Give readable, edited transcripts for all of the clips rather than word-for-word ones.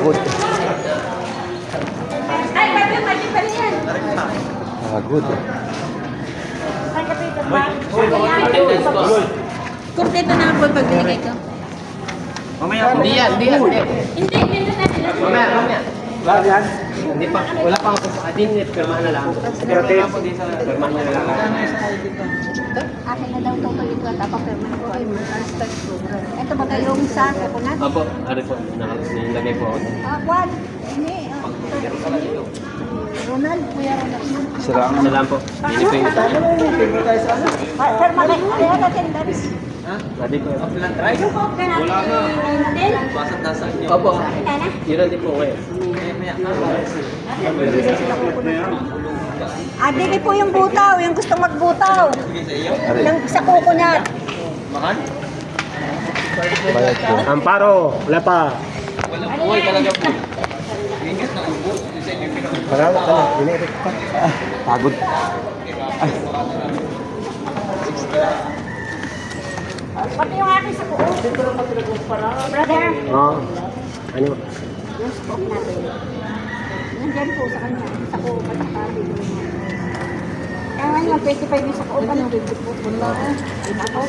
Pagod. Ay, pwede pa rin yan. Pagod. Kompleto na po pag binigay ko. Mamaya po. Hindi yan. Hindi, hindi na natin. Mamaya. Wala yan. Hindi pa. Wala pa ako. Din, pirmahan na lang. Pero wala po din sa pirmahan na lang. Akin na daw itong ito at papirman ko ay start program. Ito ba kayong sa kapunat? Opo. Ari po. Nilagay po ako. Juan. Hindi. Ronald. Kuya Ronald. Sira ang Salam po. Hindi po yung ito. Permanent. Kaya natin dali. Ready po. Wala na. Basat nasa inyo. Opo. Yun na din po kayo. Dili po yung butaw, yung gusto magbutaw. Nang sa coconut. Makan? bayad ko. Amparo, wala pa. Uy, talaga po. Parang dinirit pa. Pagod. Pati yung akin sa kuko. Brother, Oo. Ano? yung scope natin. Nandyan po sa kanya. Sa kuko pa sa tabi. Kaya ngayon, 25 yung sa kuko. Ano, 50 po. Wala ko. Ako.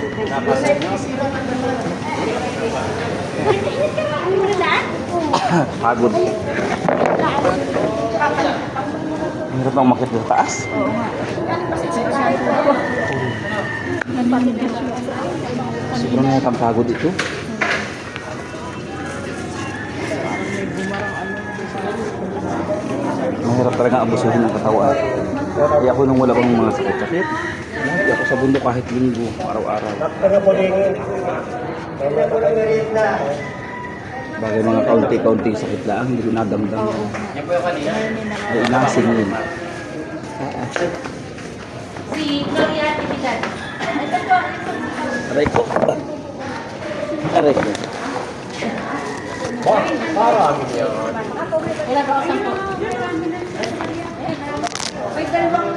Ano mo na daan? Pagod. Ang hirap nang umakyat sa taas. Siguro na yung pagod ito. Mahirap talaga abusuhin ang katawan. Kaya ako nung wala akong mga sakit-sakit, hindi ako sa bundok kahit linggo, araw-araw. Bagay mga kaunti-kaunting sakit lang, hindi ko nadamdam. Ay inasing yun. Si Gloria Tibidad. Ito po. Aray ko. Aray ko. Wala ba ako po? May dalawang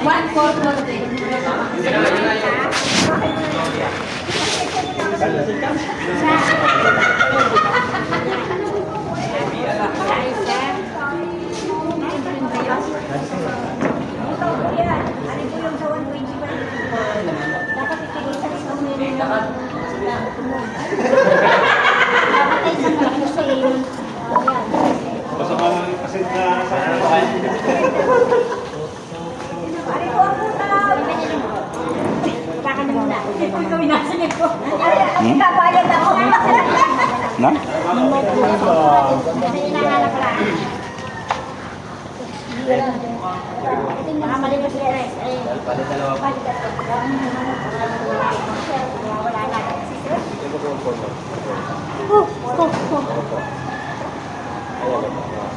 one fourth more day. Dapat itigil sa isang minute. Dapat ay isang malaki sa iyo. Basta kasi sa Pare ko ang puta. Baka na muna. Ito ko minasanip ko. Kabayad ako. Na? Hinahanap ko lang. Baka mali ko sila rice. Dalawa po. Wala na.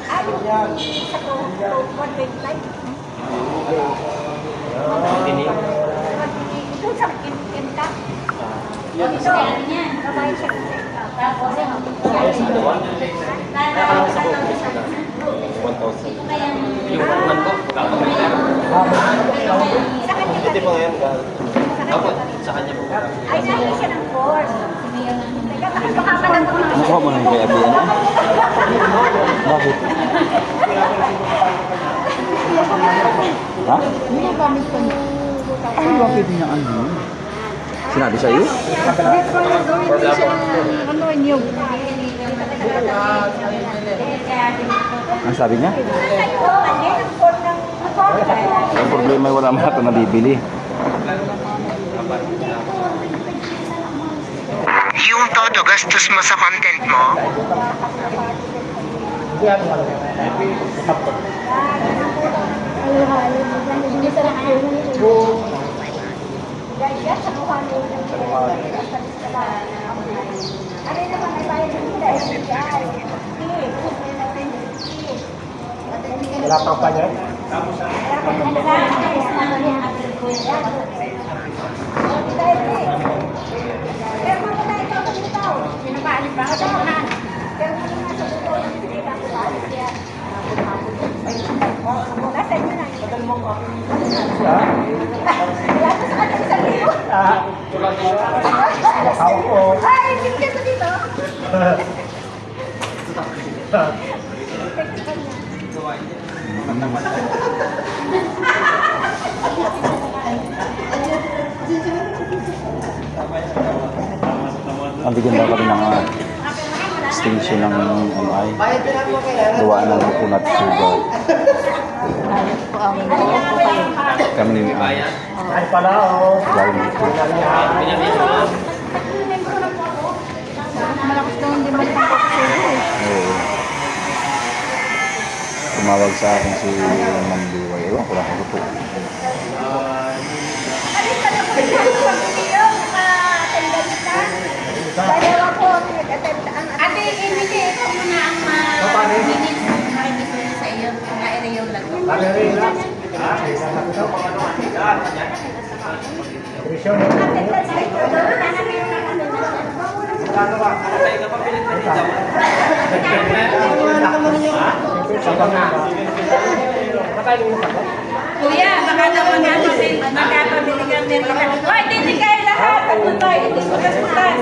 Ayun. Sa ko. 125. Ito sa kinta. Ito. Kabayan siya. Tapos Yung man ko. Hindi po ngayon. Opo. Sa kanya po. ay, nahin siya ng course. Teka, baka pa lang ito. Nakuha mo na yung kay Abian. Bakit? Ha? Ay, bakit niya ano? Sinabi sa'yo? Ang sabi niya? Ang problema ay wala mga ito nabibili. Yung todo gastos mo sa content mo, wala pang pa niya. Wala Hawak ko. Ay, bigyan ko dito. Ang bigyan daw kami ng extension ng MI. Gawa ng punat sugar. Ayos po ang buo po kayo. Kami ni Ay pala, oh. gawin ito. Malakas daw hindi man pang kakusubo eh. Oo. Tumawag sa akin si Ma'am Diway. Ewan ko lang ako po. Dalawa po ang nag-attend. Ate, ibigay ko muna ang minutes ng makikisunin sa iyo. Kung na yung lagot. Krisyon. Kuya, baka daw magkakabili ka merita. Hoy, hindi kayo lahat. Pagpuntoy, hindi ko kasundan.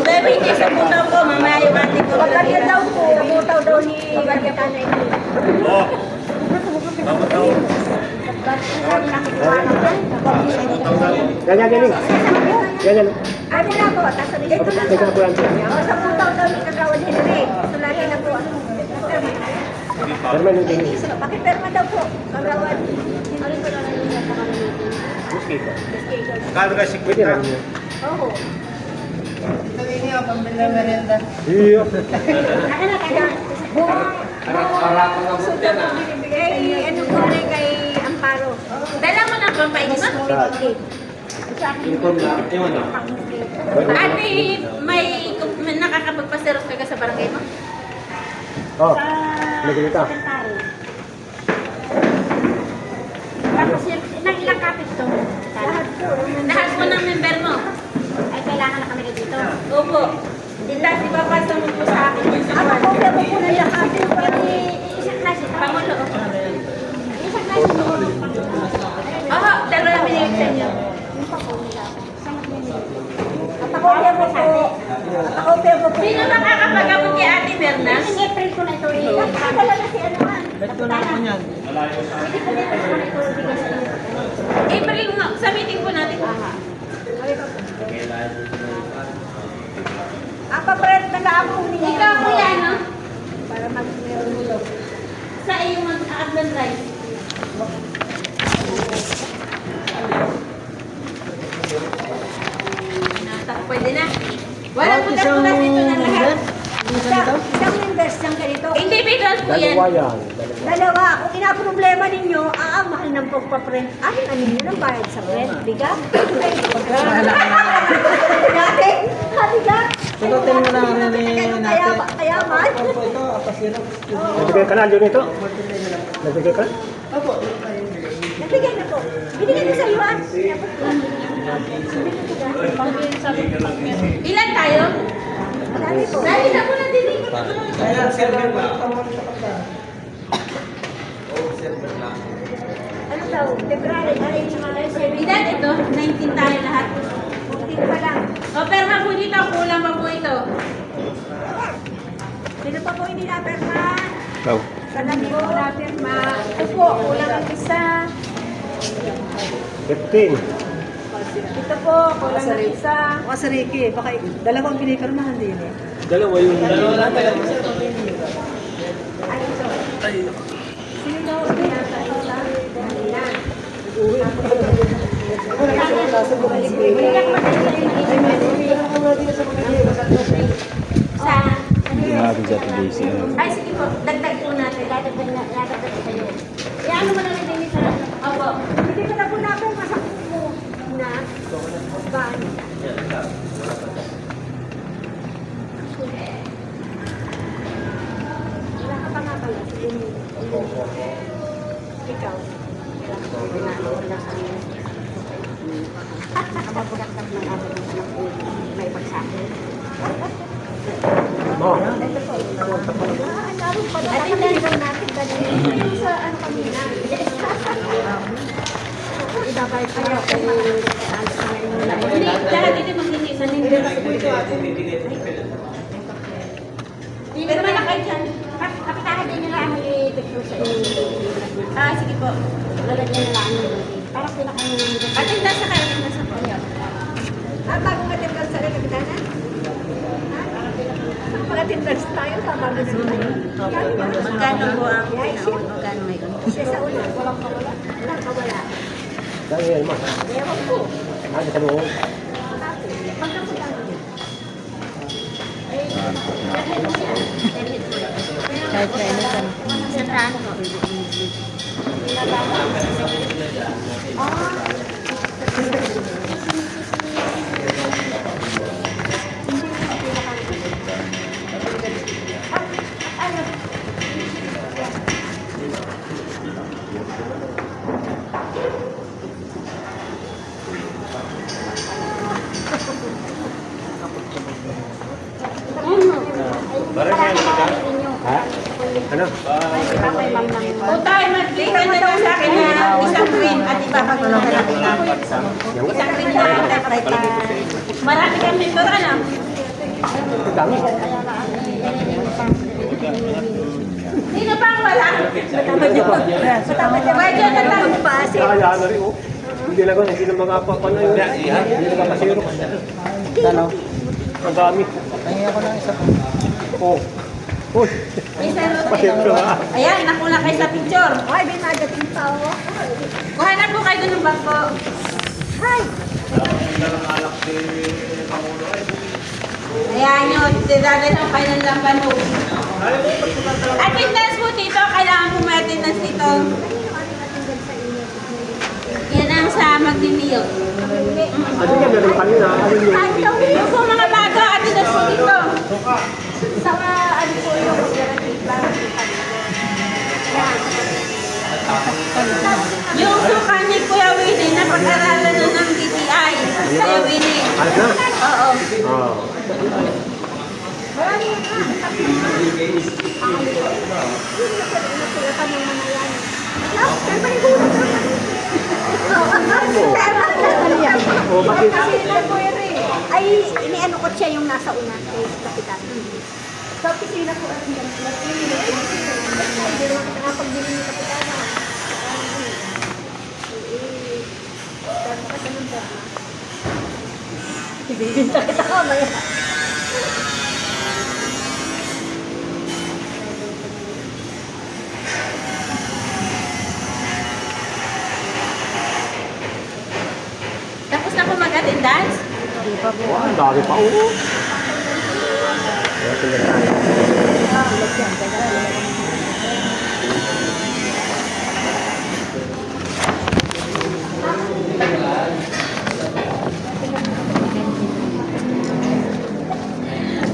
Baby, hindi sa puntaw ko. Mamaya yung ate ko. Pagkakya daw po, butaw daw ni Bagyatanay ko. Ganyan, ganyan. Ganyan. Ano na po, tapos sabi, ito na po. Teka po lang. Sa butaw daw ni Kagawad Henry. Ito lagi na po. Herman yung tingin. Pakipirma daw po, Kagawad. Ano ko na lang yung Mosquito. Mosquito. Kano ka 50? Pwede lang yun. Oo. Iyo. Ano na kaya? Binibigay, ano ko rin kay Amparo. Dala mo ng pampainit mo? Sa akin. Ate, may nakakapagpaserot ka sa barangay mo? Oh, Sa nagalita. sekretary. Tapos yung nang ilang kapit to? Lahat po. Lahat mo ng member mo? Ay, kailangan na kami dito. Opo. Dila si Papa sa mo po sa akin yung sa Ako po, kwarto. pero po na lahat. Isang klase. Pangulo. Isang klase mo. Oo, dalawa lang binigay sa inyo. Yung pa po nila. At ako, pero po. At ako, pero po. Sino nakakapag-abot kay Ate Berna? Yung April ko na ito eh. Nakakala na si ano man. Ba't ko na po niyan? Hindi ko na April ko na ito bigay sa inyo. April, sa meeting po natin. Paparet na lang ako niya. Ikaw, kuya, no? Para mag-meron Sa iyo mag-upload rice. Pwede na. Walang putas-putas dito na lahat. Isang members lang ganito. Individual po yan. Dalawa yan. Dalawa, kung ina-problema ninyo, mahal ng pagpa-print. Ano ninyo ng bayad sa print? Biga? Dati? Biga? Sagutin mo na ang natin. Kaya man? Nagbigay ka na, Junito? Nagbigay ka? Nabigay na po. Binigay ko sa iwan. Ilan tayo? Marami po. Dali na po na din. Ano daw? February. Ano yung mga Edad ito, 19 tayo lahat. 14 pa lang. O, pero po dito, kulang pa po ito. Sino pa po hindi na-perma? Ikaw. Kalami po na-perma. Ito po, kulang ang isa. 15. Ito po, kulang ang isa. Mga sa Ricky, baka dalawang pinipirmahan din eh. Dalawa yung Sino daw pinasa ito sa kanina? Sa... Hindi natin dyan today si Ay, sige po. Dagdag po natin. Dadagdag na kayo. Iano mo na rin din sa... Opo. Hindi ko na po natin masakit mo na ban. Wala ka pa nga pala. Sige mo. Ikaw. Nakapagpagaktak ng aking may pagsakit. Oh. Attendance lang natin kanina. Sa ano kanina? Ibabay pa niya kung Hindi, lahat dito magiging sa nindin. Pero malakay dyan. kapitahan din nila ang i-picture sa inyo. Ah, sige po. Lalagyan nila ang para pinakain ng Attendance sa kayo, attendance sa kayo. bagong attendance sa kapitana? Mag-attendance tayo sa bagong Magkano po ang pinaon? Magkano ngayon? Siya sa una, walang kawala. Walang kawala. Dahil yan, ma. Ewan ko. Ano ka doon? Sa taano po? Ha? Ano? O tayo, mag-bigay na daw sa akin na isang queen at ipapagulong ka natin namin. Isang queen na typewriter. Marami kang member, ano? Dami. Sino pang wala? Pwede na lang. Kaya na rin, oh. Hindi na hindi na makapapa na yun. Hindi na makasiro. Ang dami. Oh. Uy. Pasensya na. Ayan, nakula kayo sa picture. Ay, binadating tao. Kuha na po kayo ng bangko. Hi! Ayan yun, dadalhin ko kayo ng lampano. Attendance po dito, kailangan po may attendance dito. Yan ang sa magdiniyog. Ano yan? Meron kanina. Ano yun? Yung po mga bago, attendance po dito. Sa ano po yung Yung suka ni Kuya Winnie na pag-aralan na ng DTI. Kuya Winnie. Ano na? Oo. Oh. Oh, bakit? ay, iniano ko siya yung nasa una kay Kapitan. Sa opisina ko at hindi naman kita pagbili ni Kapitan. Ibibinta kita mamaya. Tapos na po mag-attendance? Oh, ang dami pa, oh.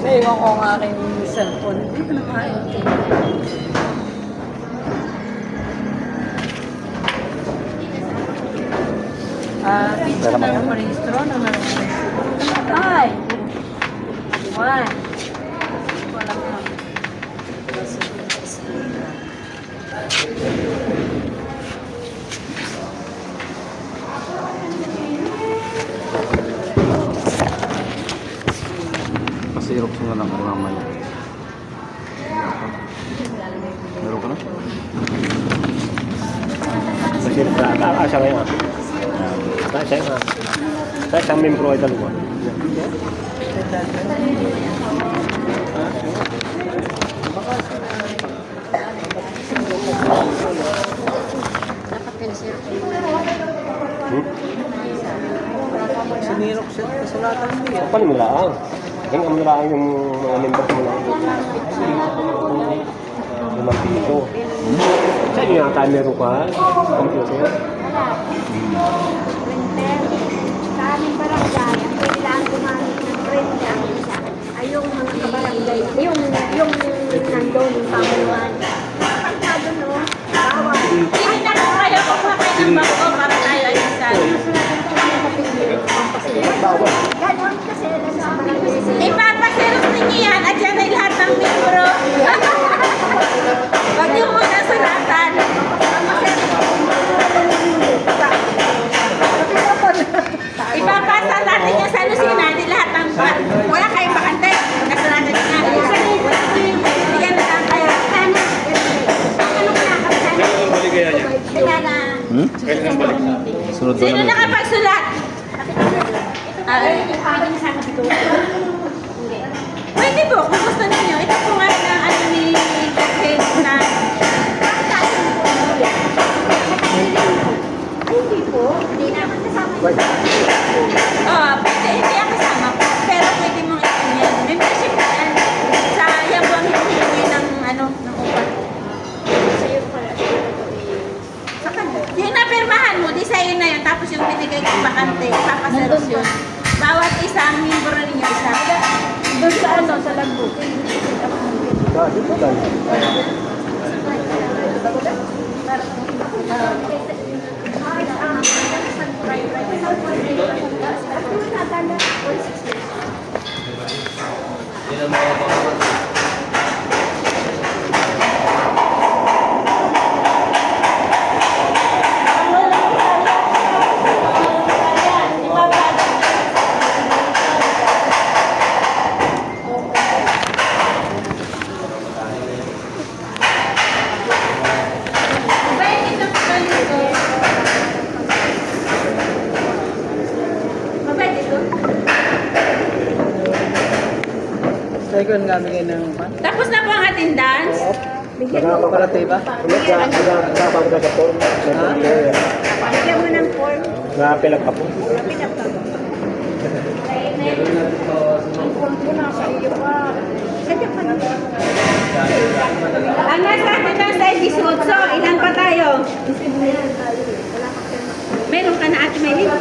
Naiwan ko ang aking cellphone. Hindi ko na kain. Pizza na yung parehistro. Ay! One. Wala ka. Pasirok ko na lang ako mamaya. Meron ka na? Kasi asa ngayon. Asa nga. Sa isang membro ay dalawa. Sinirok siya, kasulatan mo yan. Paano mo lang? Kaya mo lang yung mga member mo lang. 5 piso. Sa inyo yata meron ka? Computer? Printer. Sa aming barangay, ang kailangan gumamit ng printer ay yung mga kabarangay. Yung nandun, yung pamuluan. Pagkado no, bawal. Hindi na po kayo kukuha kayo ng bangko para tayo ay isa. Ganon kasi sa barangay. Ipapaseros ninyo yan at yan ay lahat Hmm? Sunod doon Sino na. nakapagsulat? Pwede na sana dito. Pwede po, kung gusto ninyo. Ito po nga ng ano ni Head na Ay, hindi po. Hindi naman kasama. pwede, hindi ang kasama po. Pero pwede mong ito yan. Membership na yan. Sa yan po ang hihingi ng ano, ng upat. Sa'yo pala. Sa kanya. Yung napirmahan mo, di sa'yo na yun. Tapos yung binigay kong bakante, papaseros yun. Bawat isang membro ninyo isa. Doon sa ano, sa lagbo. Dito tayo. Mabait ito. Second kami kayo ng pan. Tapos na po ang attendance. Nakakarate ba? Nagkakabang ka sa form. Bigyan mo ng form. Nakapilag ka po. Sadya pa na. Ang nasa attendance ay 18. So, ilan pa tayo? Meron ka na Ate Maylin?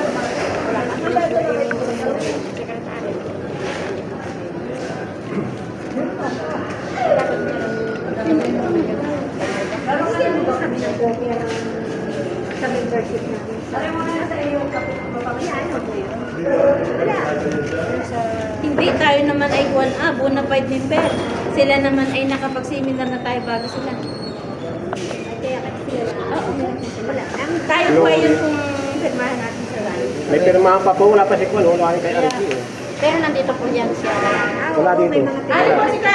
Bigyan mo ba kami ng kopya sa membership natin? Sabi mo na sa iyo, kapapamayan mo po yun. Wala. Hindi, tayo naman ay bona fide member. Sila naman ay nakapag-seminar na tayo bago sila. Ay, kaya kasi sila. Oo. Wala. Ang Tayo po ay yun kung firmahan natin sa lahat. May pirmahan pa po. Wala pa si Kwan. Wala kay Ariki. Pero nandito po yan siya. Wala Oo, may dito. mga Ano po sila,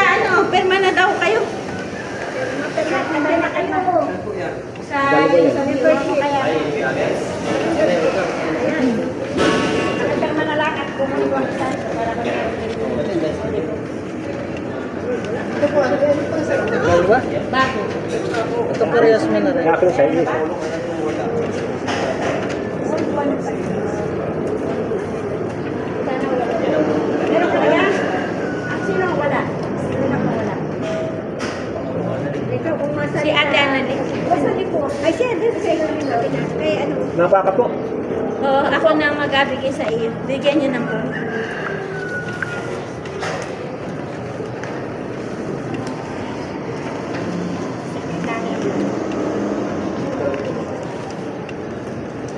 firma na daw kayo? Nandito na kayo. Sa Dalawa yan. sa membership. Kaya, ang manalakat ko mong iwasan para Dalawa? Bago. Ito parehas mo na rin. Akin sa iyo. Meron ka kaya? Sino ang wala? Sino ang wala? Ikaw kung masa. Si Ate Annalyn. Masa di po. Ay siya, din sa iyo rin natin. Kaya ano? Napaka po. Oo, ako na ang mag-abigay sa iyo. Bigyan niyo ng po.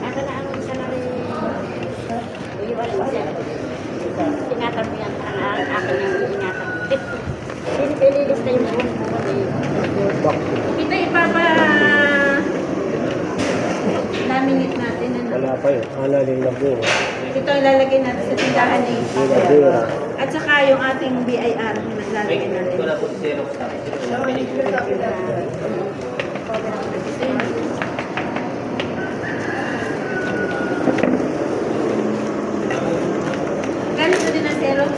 Ako na ang isa na rin. Iwan ko siya. Ingatan mo yan. Ang akin yung ingatan. Pinilis na yung buong buwan. Ito ipapa laminate natin. Ano? Wala pa yun. Analin na po. Ito ang lalagay natin sa tindahan ni Bira. At saka yung ating BIR na lalagay natin. Ganito din ang Xerox.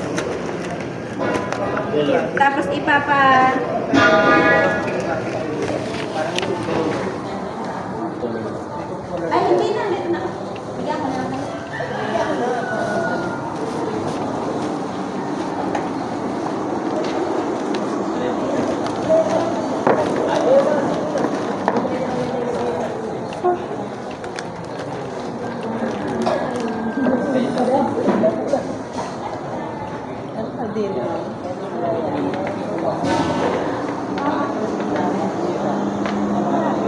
Tapos ipapa... Ay, hindi na. Meron na. Bigyan ko na.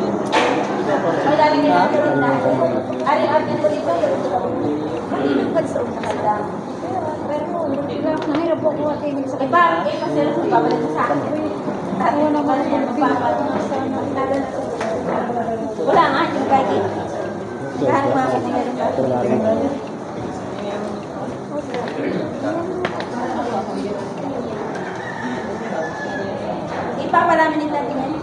Ay, lalagyan natin yung lahat. Ari-ari ko dito. Malinagpad sa unahan lang. Pero, nahirap po ako at sa iba. Sila sa babalik sa akin. Tayo naman yan. Wala nga, yung bagi. Kahit mga kanilang bagi. Ipapalamin natin yan.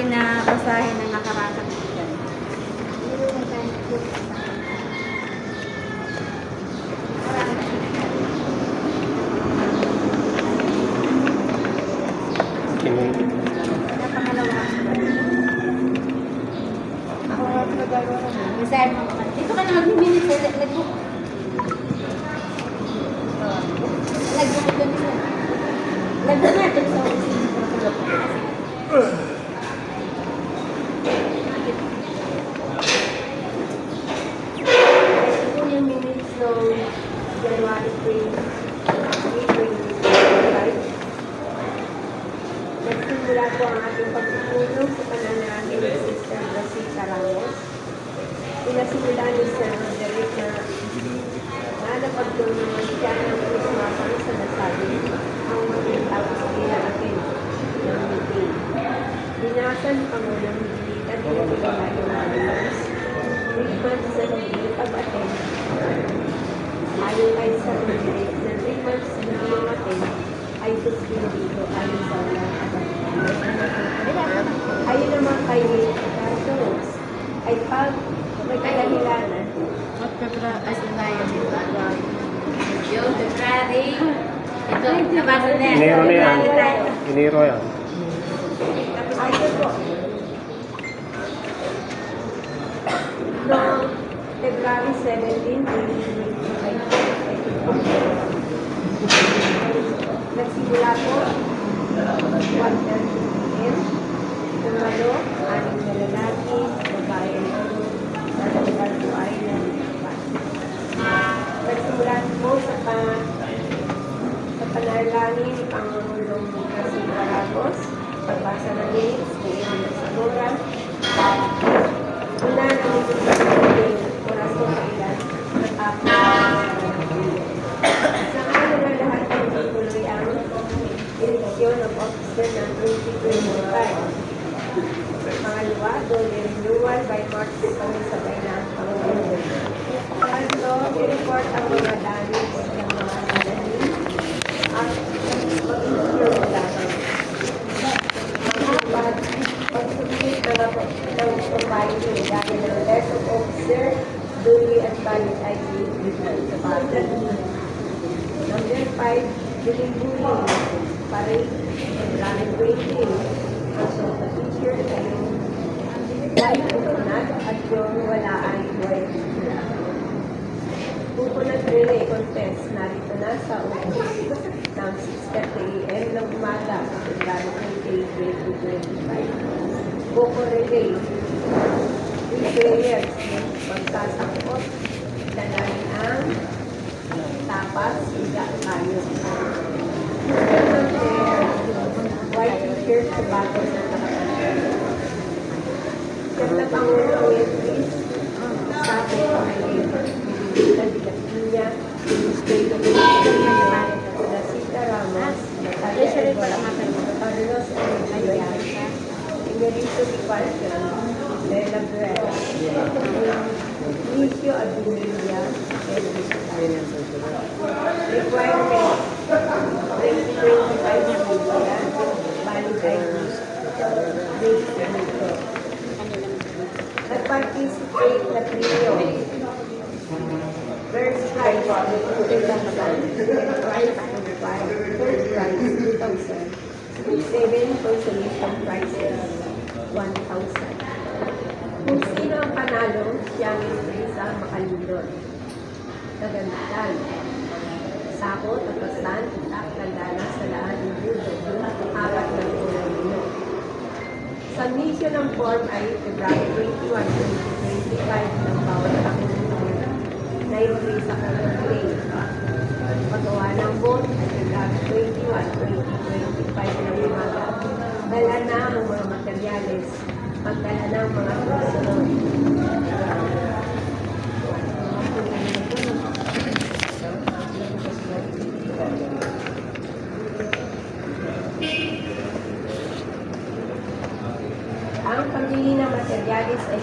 basahin na nakarating dyan. Resign mo naman. Dito ka na mag-minutes sir. Nag-book. Nag-book doon sir. Nag-book natin sa Ito yung minutes ng January 2025. Nagsimula po ang ating pagpupulong sa pananalangin ni Sister Rosita Ramos. Pinasimulan ni Sir Roderick na napagtulungan siya ng Christmasan sa nasabi ang maging tapos pinarating ng meeting. Binasan ni Pangulong Hilita at pinagpilala yung Marinos. 3 months sa hindi pag-attend. Ayon kay Sir Roderick na 3 months na hindi umattend ay suspindido ayon sa walang kabantayan. Ayon naman kay Rose ay pag may kadahilanan. Yung February. Ito, nabasa na yan. Enero na yan. Enero yan. Ayun po. Noong February 17, 2025, nagsimula po 1:30 p.m. Tumalo, 6 na lalaki, babae na lugar po ay nalipat. Nagsimula po sa panalangin ni Pangulong Rosita Ramos, pagbasa ng lyrics ni Emilio Sagora. Una na nito sa oras ko kailan sa ano na lahat ng tuloy ang eleksyon of officer ng 2025. Pangalawa, duly renewal by March 6 sabay na ang Pangulo. Pangatlo, i-report ang mga danis ng mga sananin at mag-ensure ng lahat. Pang-apat, pag-submit ng providing dahil ng list of officer, duly at valid ID sa bata. Number 5, duling-duling, parade, February 20. So, the teacher ay yung white coconut at yung wala ay white coconut. Coconut relay contest narito na sa umpis ng 6:30 a.m. ng umaga sa February 28, 2025. Coco relay, 3 players magsasakot, dalahin ang tapas, higa kayo. White t-shirt sa bago na nakapagod. Siyempre Pangulo ang please, sabi ko ay bibigitan niya, state of Rosita Ramos, Natalia Eduardo, Carlos Ayala, Emerito Departure, Bella Brera, Lucio Abilia, requirement 2025 valid ID. Nag-participate na trio. First prize, 2,000. Second prize, 5. Third prize, 2,000. 7 consolation prizes, 1,000. Kung sino ang panalo, siya ang isa makalindon. Kagandahan. Sako, tapasan, itak, tandana, salaan, budo, apat ng unang mino. Submission ng form ay February 21, 2025 ng bawat Pangulo na i-release sa color play. Pagawa ng vote ay February 21, 2025 ng umaga. Dala na ang mga materyales. Pagdala ng mga susunod. Ang pagbili ng materyales ay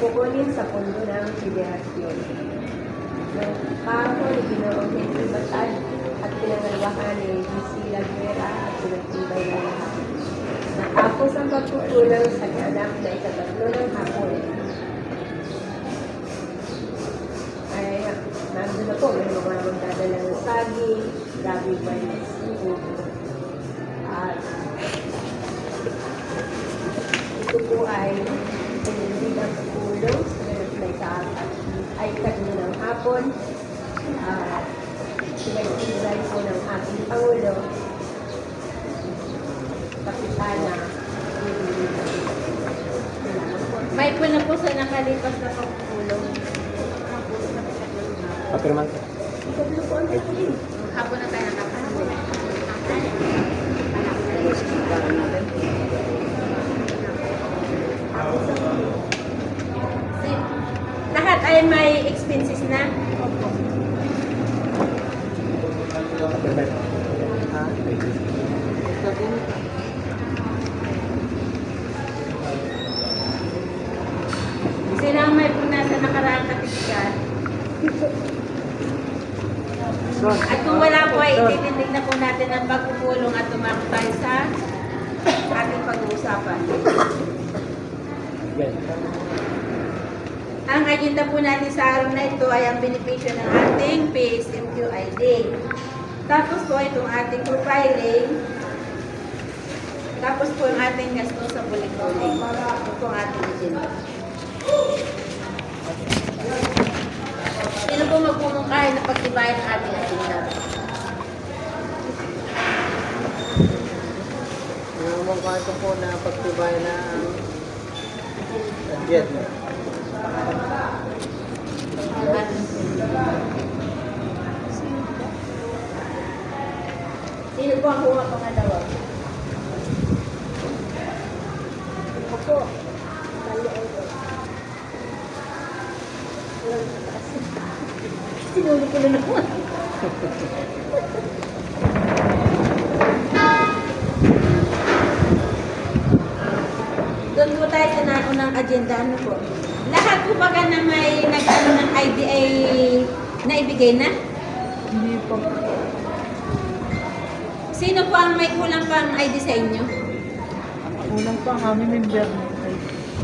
kukunin sa pondo ng federasyon. Ng kako ni Ginoong Henry Batad at pinangalawahan ni Gisela Guerra at pinagtibay na lahat. Natapos ang magkukulang sa anak na ikatatlo ng hapon. Ay, nandun na po, may mga magdadala ng saging, gabi ba yung sipog. At ito po ay hindi ang pagkulong sa may kaatan ay kaninang hapon. Pinag-ibigay po ng ating Pangulo, Kapitana. May po na po sa nakalipas na pagpulong. Papirman. Hapon na tayo nakapagpulong. Lahat ay may expenses na. Papirman. Sino ang may puna sa nakaraang katigan? At kung wala po ay ititindig na po natin ang pagpupulong at tumakot tayo sa ating pag-uusapan. Yan. Ang agenda po natin sa araw na ito ay ang benepisyo ng ating PSMQID. Tapos po itong ating profiling. Tapos po yung ating gasto sa bulik-bulik. Ito po ang ating agenda. Sino po magpumungkahin na pagtibayan ng ating agenda? Namamangkahan ko po na pagtibay na budget. Sino po ang huwag pangalawa? Ako. Sinuli ko na naman. Doon po tayo sa naunang agenda. Ano po? Lahat po ba na may nagkaano ng IDA na ibigay na? Hindi po. Sino po ang may kulang pang ID sa inyo? Unang pa kami member.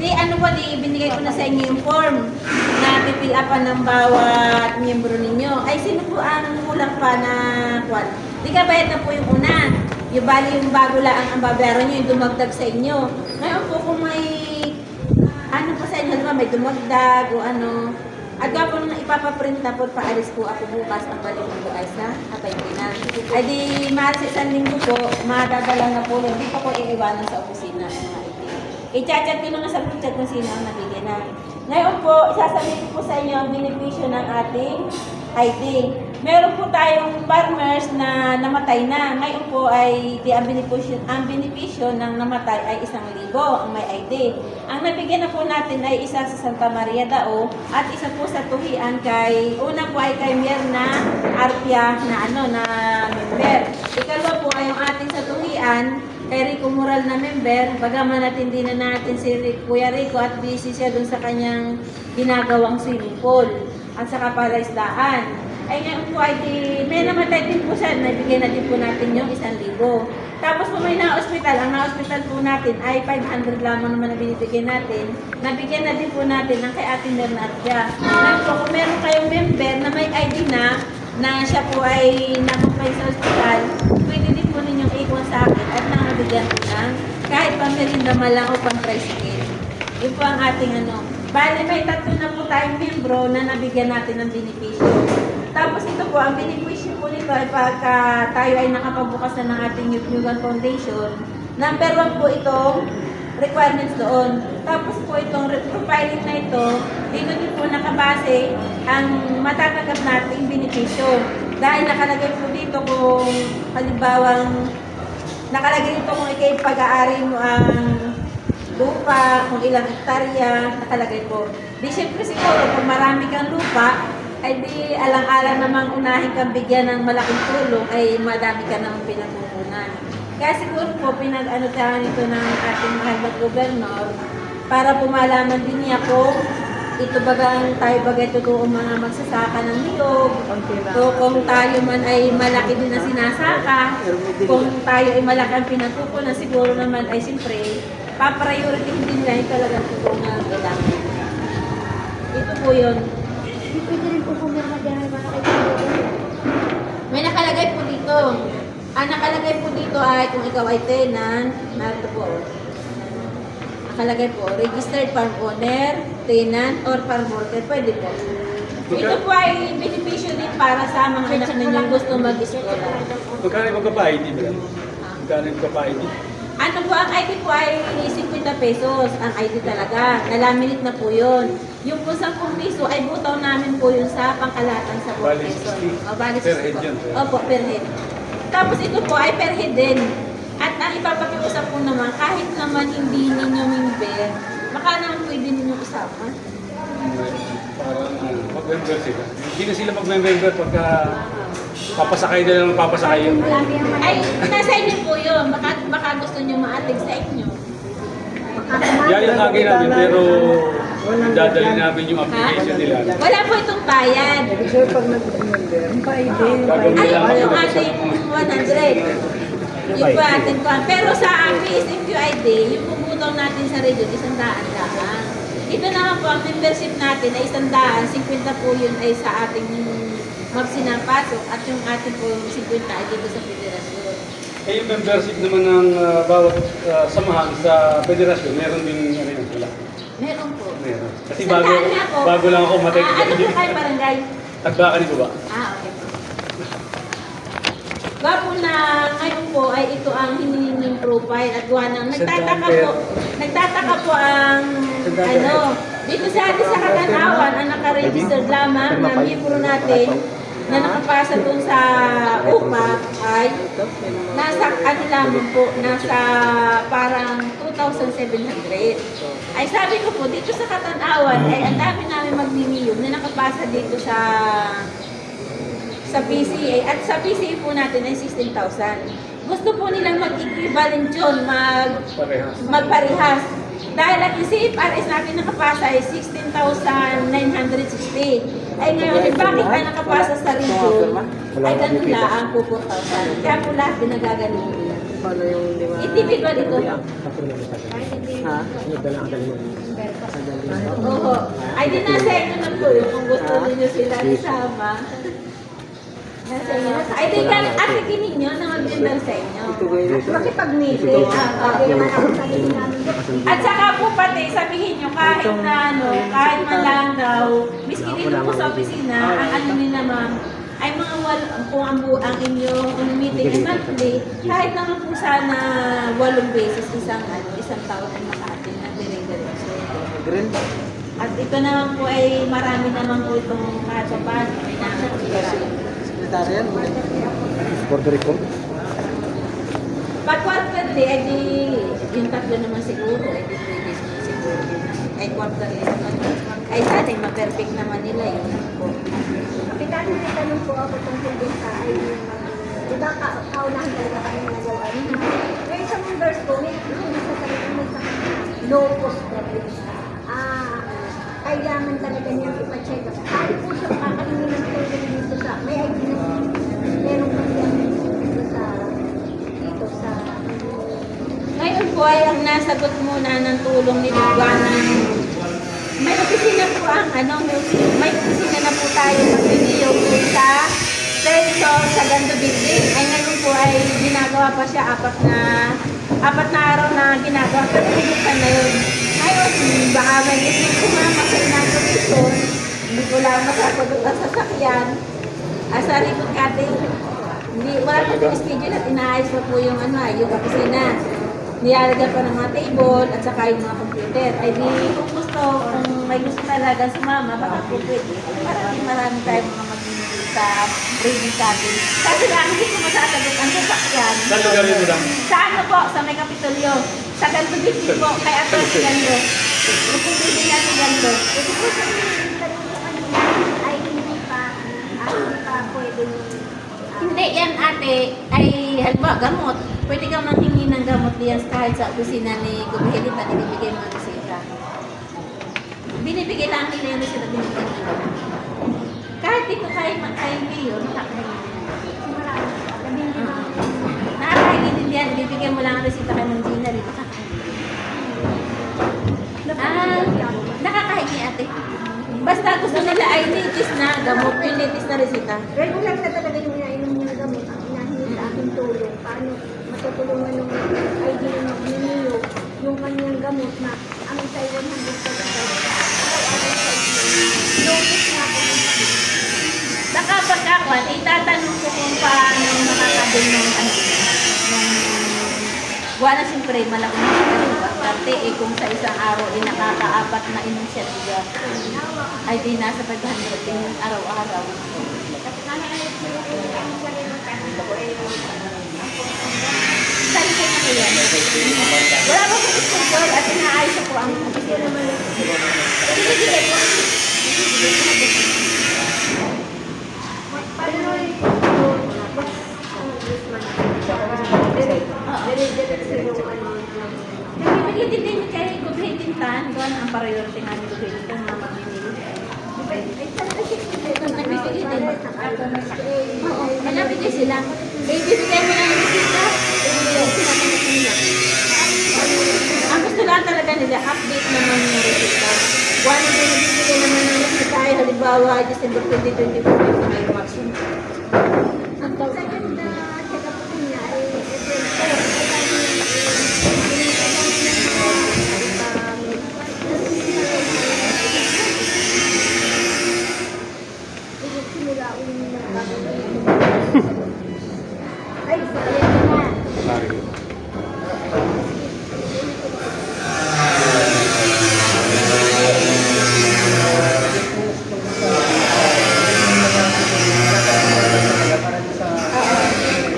Di ano po, di ibinigay ko na sa inyo yung form na pipil upan ng bawat miyembro ninyo. Ay, sino po ang kulang pa na kwan? Di ka bayad na po yung una. Yung bali yung bago lang ang babayaran nyo, yung dumagdag sa inyo. Ngayon po kung may ano po sa inyo, diba, may dumagdag o ano. At nga po nung ipapaprint na po, paalis po ako bukas ang balik ng guys na atay ko na. Ay di mahal sa isang linggo po, madadala na po. Hindi pa po iiwanan sa opisina ng mga ID. I-chat ko na nga sa group chat kung sino ang nabigyan na. Ngayon po, isasabihin ko po sa inyo ang benepisyo ng ating ID. Meron po tayong farmers na namatay na. Ngayon po ay ang benepisyo ng namatay ay 1,000 ang may ID. Ang nabigyan na po natin ay isa sa Santa Maria Dao at isa po sa Tuhian kay, una po ay kay Mierna Arpia na na member. Ikalawa po ay yung ating sa Tuhian kay Rico Moral na member. Bagaman natin din na natin si Kuya Rico at busy siya dun sa kanyang ginagawang swimming pool at saka palaisdaan. Ay ngayon po ay may namatay din po siya, nabigyan na din po natin yung 1,000. Tapos po may na-hospital, ang na-hospital po natin ay 500 lamang naman na binibigyan natin. Nabigyan na din po natin ng kay Ating Bernardia. Ngayon po kung meron kayong member na may ID na siya po ay namatay sa hospital, pwede din po ninyong ikon sa akin at nangabigyan ko ng kahit pang-merinda malang o pang-tricycle. Yun po ang ating Bale, may 3 na po tayong membro na nabigyan natin ng benepisyo. Tapos ito po, ang benepisyo po nito ay pagka tayo ay nakapabukas na ng ating Youth Nugan Foundation. Number 1 po itong requirements doon. Tapos po itong profiling na ito, dito din po nakabase ang matatanggap nating benepisyo. Dahil nakalagay po dito kung halimbawang nakalagay dito kung ikay pag-aari mo ang lupa, kung ilang hektarya, nakalagay po. Di syempre siguro, kung marami kang lupa, ay di alang-alang namang unahin kang bigyan ng malaking tulong, ay madami ka namang pinagkukunan. Kaya siguro po, pinag-anotahan ito ng ating mahal na gobernador para pumalaman din niya kung ito bagang tayo bagay totoo mga magsasaka ng niyog. So kung tayo man ay malaki din na sinasaka, kung tayo ay malaki ang pinagkukunan, siguro naman ay siyempre papriority din nila yung talagang totoong kailangan. Ito po yun. Hindi pwede rin po pumirma dyan mga kaibigan. May nakalagay po dito. Ang nakalagay po dito ay kung ikaw ay tenant, narito po. Nakalagay po, registered farm owner, tenant, or farm worker, pwede po. Ito po ay benepisyo din para sa mga anak ninyong gusto mag-eskwela. Magkano yung magka-ID ba? Magkano yung magka-ID? Ano po, ang ID po ay 50 pesos, ang ID talaga. Nalaminate na po yun. Yung po 10 piso ay butaw namin po yun sa pangkalatan sa 4 Bali, pesos. 60. O, bali Per 60 head po. yun. Opo, per head. Tapos ito po ay per head din. At ang ipapakiusap po naman, kahit naman hindi ninyo member, baka naman pwede ninyo isama. Parang mag-member sila. Hindi na sila mag-member pagka papasakay na lang papasakay yun. Ay, nasa inyo po yun. Baka gusto nyo maatig sa inyo. Yan yung lagi namin, pero dadali namin yung application nila. Wala po itong bayad. Gagawin Ay, lang yung kami ating 100. Yung po ating kuhan. Pero sa PSMQID, yung pumutaw natin sa radio, 100 lang. Ito naman po, ang membership natin ay 100. 50 po yun ay sa ating magsinapasok at yung ating po 50 ay dito sa federasyon. Eh, yung membership naman ng bawat samahan sa federasyon, meron din ano yun sila. Meron po. Meron. Kasi Sa bago, daan na po. bago lang ako matay. Ano po kayo barangay? Tagbakan ko ba? Okay po. Gwapo na ngayon po ay ito ang hinihiling profile at gawa ng nagtataka po ang ano dito sa atin sa Katanawan ang nakaregistered lamang na miyembro natin na nakapasa dun sa UPA ay nasa ano lamang po nasa parang 2,700. Ay sabi ko po dito sa Katanawan ay ang dami namin magniniyog na nakapasa dito sa PCA at sa PCA po natin ay 16,000. Gusto po nilang mag-equivalent yun, Parehas. magparehas. Dahil ang CFRS natin nakapasa ay 16,960. Ay ngayon, bakit ka nakapasa sa region? Ay ganun lang po 4,000. Kaya po lahat pinagagaling nila. Individual ito. Oo. Ay di nasa inyo na po yun kung gusto niyo sila isama. Nasa inyo. Ay di ka ate ninyo na mag-member sa inyo. Makipag-meeting. At saka po pati sabihin nyo kahit na ano, kahit man lang daw, miski dito po sa opisina, ang ano nila ma'am, ay mga kung ang inyong meeting ay monthly, kahit naman po sana 8 beses isang taon ay maka-attend ng dire-diretso. At ito naman po ay marami naman po itong kahit pa paano ay nakakasira. Border Recon. Pag quarterly, ay di, yung tatlo naman siguro, ay di pwede siguro yun. Ay quarterly naman. Ay sana, ma-perfect naman nila yun. Kapitan, may tanong po ako tungkol din sa ID. Diba, kaunahan talaga kami nagawa. Ngayon sa members ko, may low cost problem siya. Kailangan talaga niyang ipacheck up. Kahit po siya makakainin ng tulong dito sa, may ID na meron pa siya dito sa Ngayon po ay ang nasagot muna ng tulong ni Lugwanan. May opisina po ang may opisina na po tayo mag-video po sa Sensor sa Gando Building. Ay ngayon po ay ginagawa pa siya apat na araw na ginagawa. Pero bubuksan na yun. Ngayon, baka may isip kumama sa inauguration, hindi ko lang masasagot ang sasakyan. Sa likod cutting, wala po yung schedule at inaayos pa po yung yung opisina. Niyalagyan pa ng mga table at saka yung mga computer. Ay di kung may gusto talaga sumama, baka po pwede. Marami tayong mga mag-inigil sa reading cutting. Kasi lang, hindi ko masasagot ang sasakyan. Saan lugar yun mo lang? Sa ano po? Sa may Kapitolyo. Sa Ganto Building po. Kay Atty. Gando. Yung building niya si Gando. Ito po sa tanong ko kanina ay hindi pa pwedeng Hindi, yan ate, ay halimbawa gamot. Pwede kang manghingi ng gamot diyan kahit sa opisina ni Gubihilita, binibigay mo ang resita. Binibigay lang nila yung resita, binibigay mo lang. Kahit dito kay Mayor, nakakahingi din diyan, bibigyan mo lang ang resita kay Mang Gina dito. ay litis na gamot, yung litis na resita. Regular na talaga yung inainom niyang gamot. Ang hinahingi sa akin tulong. Paano matutulungan ng ID ng Magnilio yung kanyang gamot na ang isa'y 100%. Notice na ako. Saka pagkakuan, itatanong ko kung paano makakabin ng ano, wala siyempre malaki na siya parte kung sa isang araw ay nakakaapat na inom siya diga ay di nasa 500 din araw-araw. Saan kayo na yan? Wala ba kung sponsor at inaayos ko ang opisina naman. Sige po. Nagpipigil din kay Gubhitin Tan, doon ang priority namin Gubhitin Tan, mga Magnilio. Nagpipigil din. Oo, nagpipigil sila. Ibibigay mo lang yung bisita, ibibigay sila ng bisita. Ang gusto lang talaga nila, update naman yung resita. One day, nagbibigay naman ng resita ay halimbawa, December 2024, may maximum. Ang second check-up ko niya ay ay, sayang na. Sorry.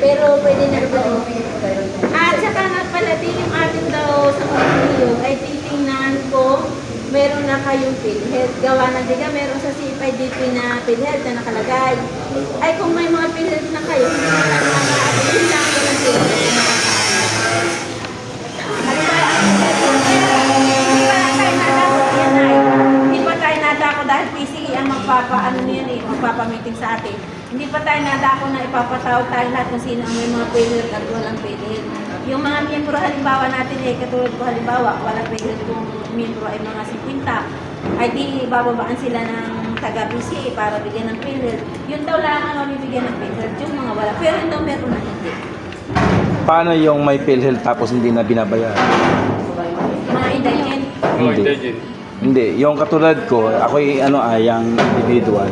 Pero pwede na rin. At saka nga pala din yung atin daw sa Magnilio ay titingnan ko meron na kayong PhilHealth. Gawa na diga meron sa CFIDP na PhilHealth na nakalagay. Ay kung may mga PhilHealth na kayo, hindi na nakakaatin lang ko lang PhilHealth. Hindi pa tayo nadako dahil PCE ang magpapaano niyan magpapamiting sa atin. Hindi pa tayo nadako na ipapatawag tayo lahat kung sino ang may mga PhilHealth at walang PhilHealth. Yung mga miyembro halimbawa natin katulad ko halimbawa, walang PhilHealth kung miyembro ay mga 50, ay di bababaan sila ng taga-PCE para bigyan ng PhilHealth. Yun daw lang ang mabibigyan ng PhilHealth, yung mga wala. Pero yun daw meron na hindi. Paano yung may PhilHealth tapos hindi na binabayaran? Mga indigent. Hindi. Hindi. Yung katulad ko, ako'y yung individual.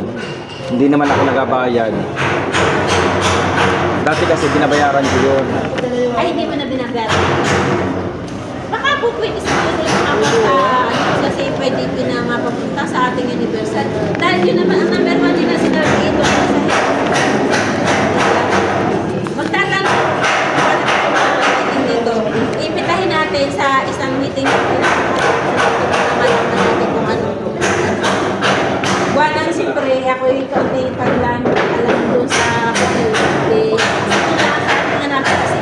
Hindi naman ako nagabayad. Dati kasi binabayaran ko yun. Ay, hindi mo na binabayaran. Baka po pwede sa mga sa CFIDP na mapapunta sa ating universal. Dahil yun naman ang number 1 din na sinabi ito sa magtatanong dito. Ipitahin natin sa isang meeting kung ano. Walang siyempre, ako ikaw din paglang alam doon sa community. Kung natin kasi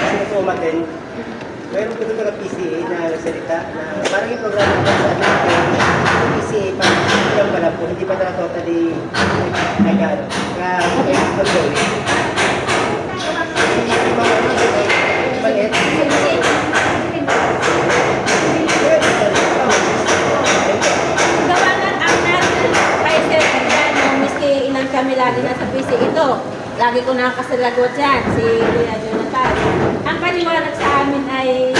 Kasi po umaten, mayroon po doon mga PCA na salita na parang yung programa ko sa atin yung PCA pa yung pala po, hindi pa na totally nag-ano. Kaya mag-gawin. Maliit. gawa ng ang natin Kaiser Organo, miski ilan kami lagi nasa PC ito. Lagi ko nakakasalagot yan, si Kuya Jonathan. Ang paniwalag sa amin ay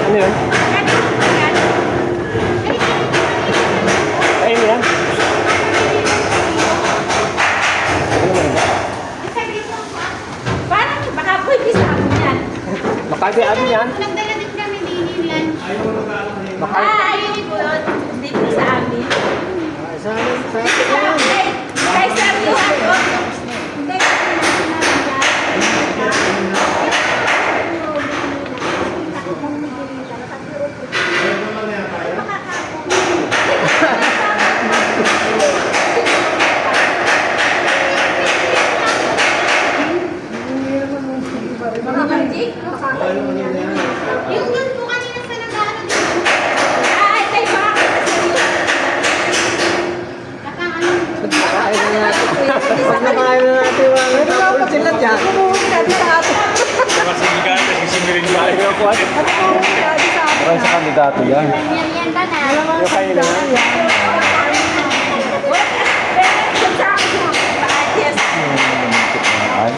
Ano yun? Ayun yan? parang baka pwede sa amin yan. Makagi-abi yan? Nagdala din kami din yan. Ay, dito sa amin. Sa Kaiser Johan. Hindi, Yung yun po kanina sa nag-ano din. Ay, tayo baka kita sa iyo. Nakaano. Nakain na natin. Nakain na natin. Sila dyan. mga sindikat, sisingilin ba? Parang sa kandidato yan. Yan ba na? Yung kayo na. Ay.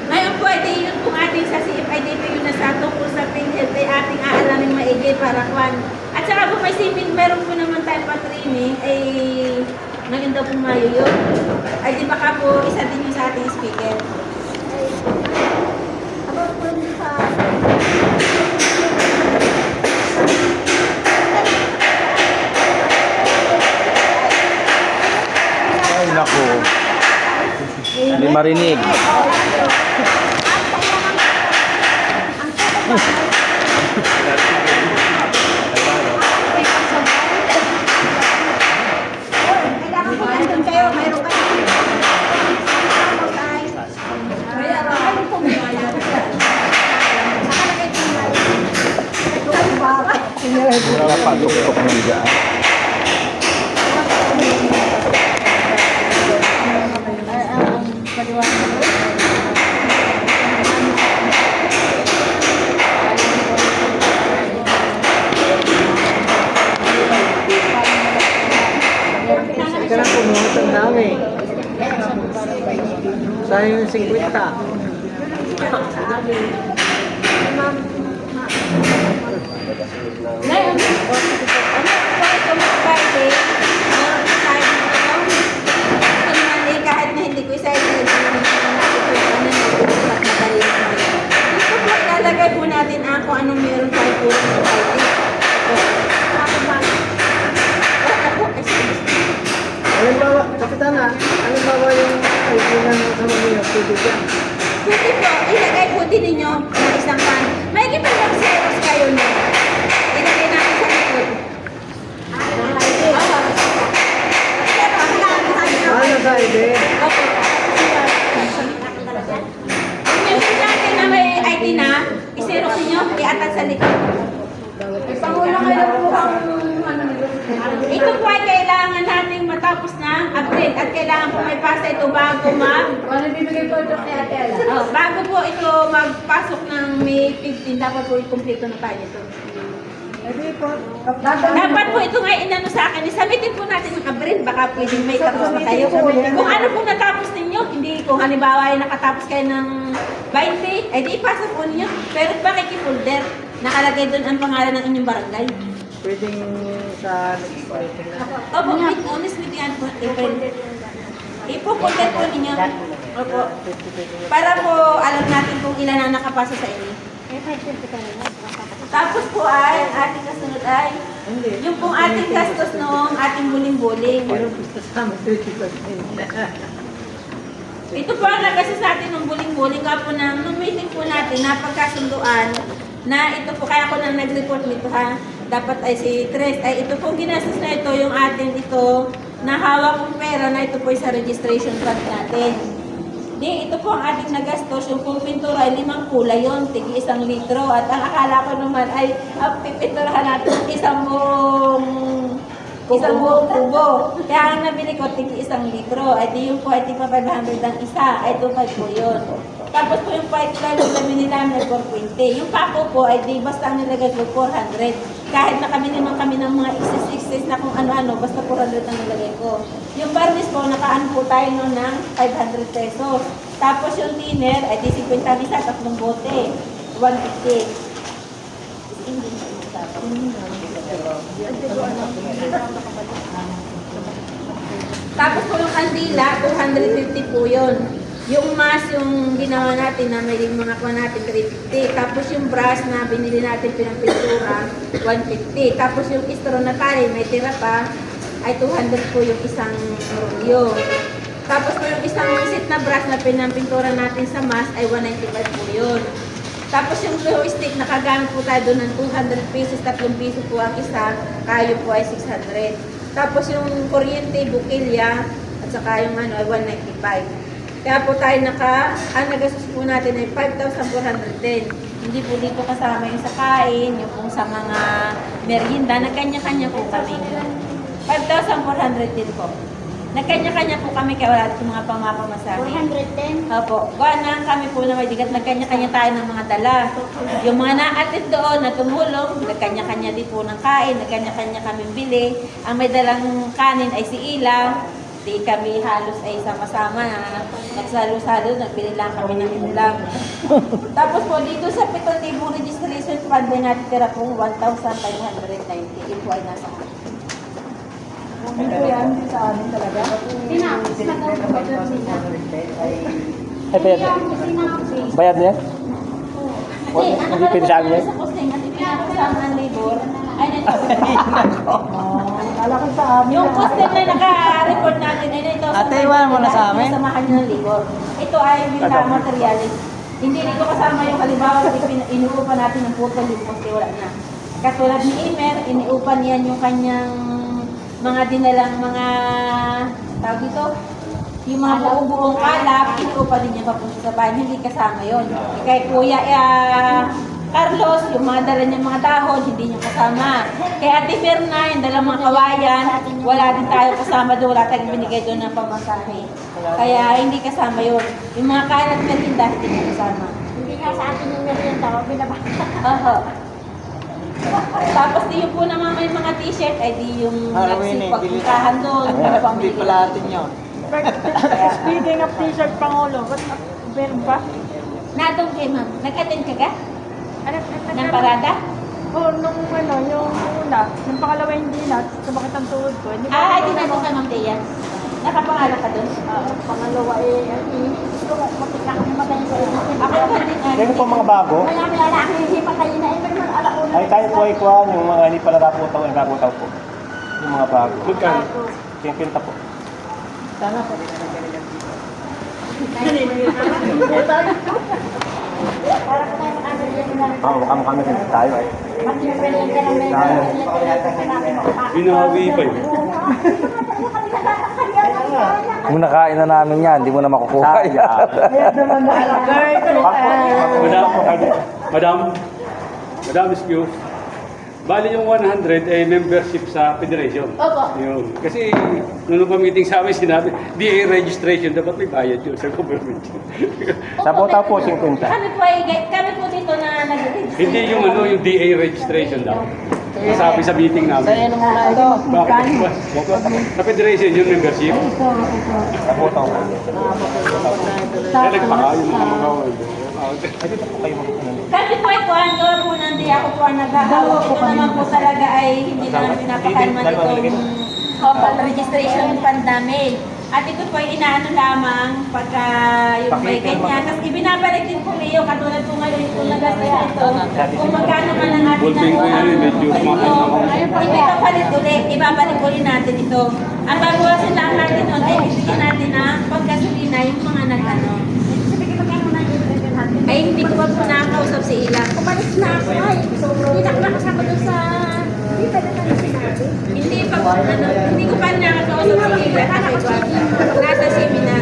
Ngayon po, yun kung ating sa CFID po yun na sa tungkol sa PhilHealth ay ating aalamin maigi para kwan. At saka po may sipin, meron po naman tayo pa training, ay ngayon daw po Mayo yun. Ay di baka po isa din yung sa ating speaker. About po sa... Ay, naku. Hindi marinig. Kailangan po nandun kayo, mayroon kayo. May araw po may bayad. Nakalagay po yung Wala pa tuktok ng dyan. Ika na pumuntang namin. Sayang yung 50. Ngayon, ano po ito mga Friday, meron po tayo dito. Ito kahit na hindi ko isa-isa, dito po ilalagay po natin kung anong meron tayo po ng Friday. Halimbawa, Kapitana, halimbawa yung kaibigan mo sa mga pwede dyan. Pwede po, ilagay po din ninyo na isang pan. May kita lang zeros kayo na. Ilagay natin sa likod. Ano sa ide? Opo. Ngayon natin na may ID na, isero ninyo, iatat sa likod. Pangulo kayo po ang Ito po ay kailangan nating matapos na upgrade at kailangan po may pasa ito bago ano bibigay po ito kay Ate Ella? bago po ito magpasok ng May 15, dapat po i-complete na tayo ito. Dapat po ito nga inano sa akin, isamitin po natin ng upgrade, baka pwedeng may tapos na kayo. Kung ano po natapos ninyo, hindi kung halimbawa ay nakatapos kayo ng 20, ay di ipasa po ninyo. Pero pakikipolder, nakalagay doon ang pangalan ng inyong barangay. Pwedeng sa legislative na. Opo, honestly, yan po, April. Ipopolder po ninyo. Opo. Para po alam natin kung ilan ang nakapasa sa inyo. Tapos po ay, ang ating kasunod ay, yung pong ating gastos noong ating buling-buling. Gusto sa amin 30%. Ito po ang nagastos natin ng buling-buling. Nga po nung meeting po natin, napagkasunduan na ito po, kaya ko nang nag-report nito ha, dapat ay si Tres, ay ito po ginastos na ito, yung atin ito, na hawak kong pera na ito po sa registration fund natin. Di, ito po ang ating nagastos, yung pong pintura ay 5 kulay yun, tigi 1 litro, at ang akala ko naman ay pipinturahan natin isang buong kubo. Kaya ang nabili ko, tigi 1 litro, ay di yung po ay tigpa 500 ang isa, ay 2.5 po yun. Tapos po yung pipe line, namin nilamin ay 420. Yung pako po ay di basta ang nilagay ko 400. Kahit nakabili man kami ng mga XS na kung ano-ano, basta 400 ang nilagay ko. Yung barnis po, nakaan po tayo noon ng 500 pesos. Tapos yung thinner ay di 50 isa, 3 bote, 150. Tapos po yung kandila, 250 po yun. Yung mask yung ginawa natin na may mga kuha natin 350. Tapos yung brush na binili natin pinagpintura 150. Tapos yung straw na tayo may tira pa ay 200 po yung isang rolyo. Tapos po yung isang set na brush na pinampintura natin sa mask ay 195 po yun. Tapos yung glue stick nakagamit po tayo doon ng 200 pesos, 3 piso po ang isa, kayo po ay 600. Tapos yung kuryente, bukilya, at saka yung ano ay 195. Kaya po tayo ang nagastos po natin ay 5,410. Hindi po dito kasama yung sa kain, yung pong sa mga merienda, na kanya-kanya po kami. 5,400 din po. Nagkanya-kanya po kami kaya wala itong mga pamapamasahe. 410. Opo, gawa na kami po na may digat, nagkanya-kanya tayo ng mga dala. Yung mga na-atid doon na tumulong, nagkanya-kanya din po ng kain, nagkanya-kanya kami bili. Ang may dalang kanin ay si Ila, di kami halos ay sama-sama na nagsalo-salo, nagbili lang kami ng ulam. Tapos po dito sa 7,000 registration fund ay natitira po 1,590. Yun po ay nasa akin. Tinapos na daw po ba doon sila? Bayad niya? Hindi, Hindi pwede sa amin yan? Sa posting at ipinakasama ng labor, ay yung posting na naka-report natin ay ito. Ate, iwan mo na sa amin. Samahan nyo ng labor. Ito ay winter materials. Hindi dito kasama yung halimbawa inuupan natin ng putol yung poste, wala na. Katulad ni Imer, iniupan yan yung kanyang mga dinalang mga tawag dito, yung mga buong kalap, inuupan din niya papunta sa bahay, hindi kasama yon. Kay Kuya Carlos, yung mga dala niya mga dahon, hindi niya kasama. Kay Ate Mirna, yung dalang mga kawayan, wala din tayo kasama doon, wala tayong binigay doon ng pamasahe. Kaya hindi kasama yon. Yung mga kalat na tinda, hindi niya kasama. Hindi nga sa atin yung merienda ko, binabasa. Oho. Tapos di yung po naman may mga t-shirt, ay di yung nagsipagpuntahan doon. Hindi pala atin yun. Speaking of t-shirt, Pangulo, ba't meron ba? Nadong kay ma'am, nag-attend ka ka? Ano, Ng parada? Oh, nung ano, yung una, nung pangalawa hindi na, sumakit ang tuhod ko. Hindi Hindi na doon kay Ma'am Dea. Nakapangalan ka doon? Pangalawa gusto ko, makita kami magaling ko. Ako yung hindi nga. Yan po mga bago. Marami lalaki, hindi pa kayo na. Pero alauna. Ay tayo po ay kuha yung mga hindi pala raputaw, ay raputaw po. Yung mga bago. Magkano? Pinta po. Sana po. Para ko tayo makabili na. Kami rin tayo ay. Pag pinabili ka ng merienda, Binawi pa yun. Kung nakain na namin yan, hindi mo na makukuha yan. Madam, excuse. Bali yung 100 ay membership sa federation. Opo. Yun. Kasi nung pa-meeting sa amin, sinabi, DA registration, dapat may bayad yun sa government. Sa Bota po, 50. Kami po dito na nag-register. Hindi yung yung DA registration daw. Sabi sa meeting namin. Ano muna ito? Bakit? Sa federation yung membership. Sa Bota po. Kaya nagpaka yung mga magawa. Ay, dito po kayo mag-ano. Kasi po ito, ang gawa po hindi ako po ang nag-ahawak. Ito naman po talaga ay hindi namin pinapakalman itong registration fund namin. At ito po ay inaano lamang pagka yung may ganyan. Tapos ibinabalik din po iyo, katulad po ngayon kung nagastos ito. Kung magkano man ang ating Ballpen ko yan, medyo mahal na ako. Hindi ka palit ulit, ibabalik ulit natin ito. Ang babawasan lang natin nun, ay bibigyan natin ng pagkasulina yung mga nag-ano. Ay, hindi ko pa po nakakausap si Ila. Umalis na ako ay. Hindi na ako nakasama doon sa... Hindi pa na tayo sinabi. Hindi pa po, hindi ko pa nakakausap si Ila. Kasi po, nasa seminar.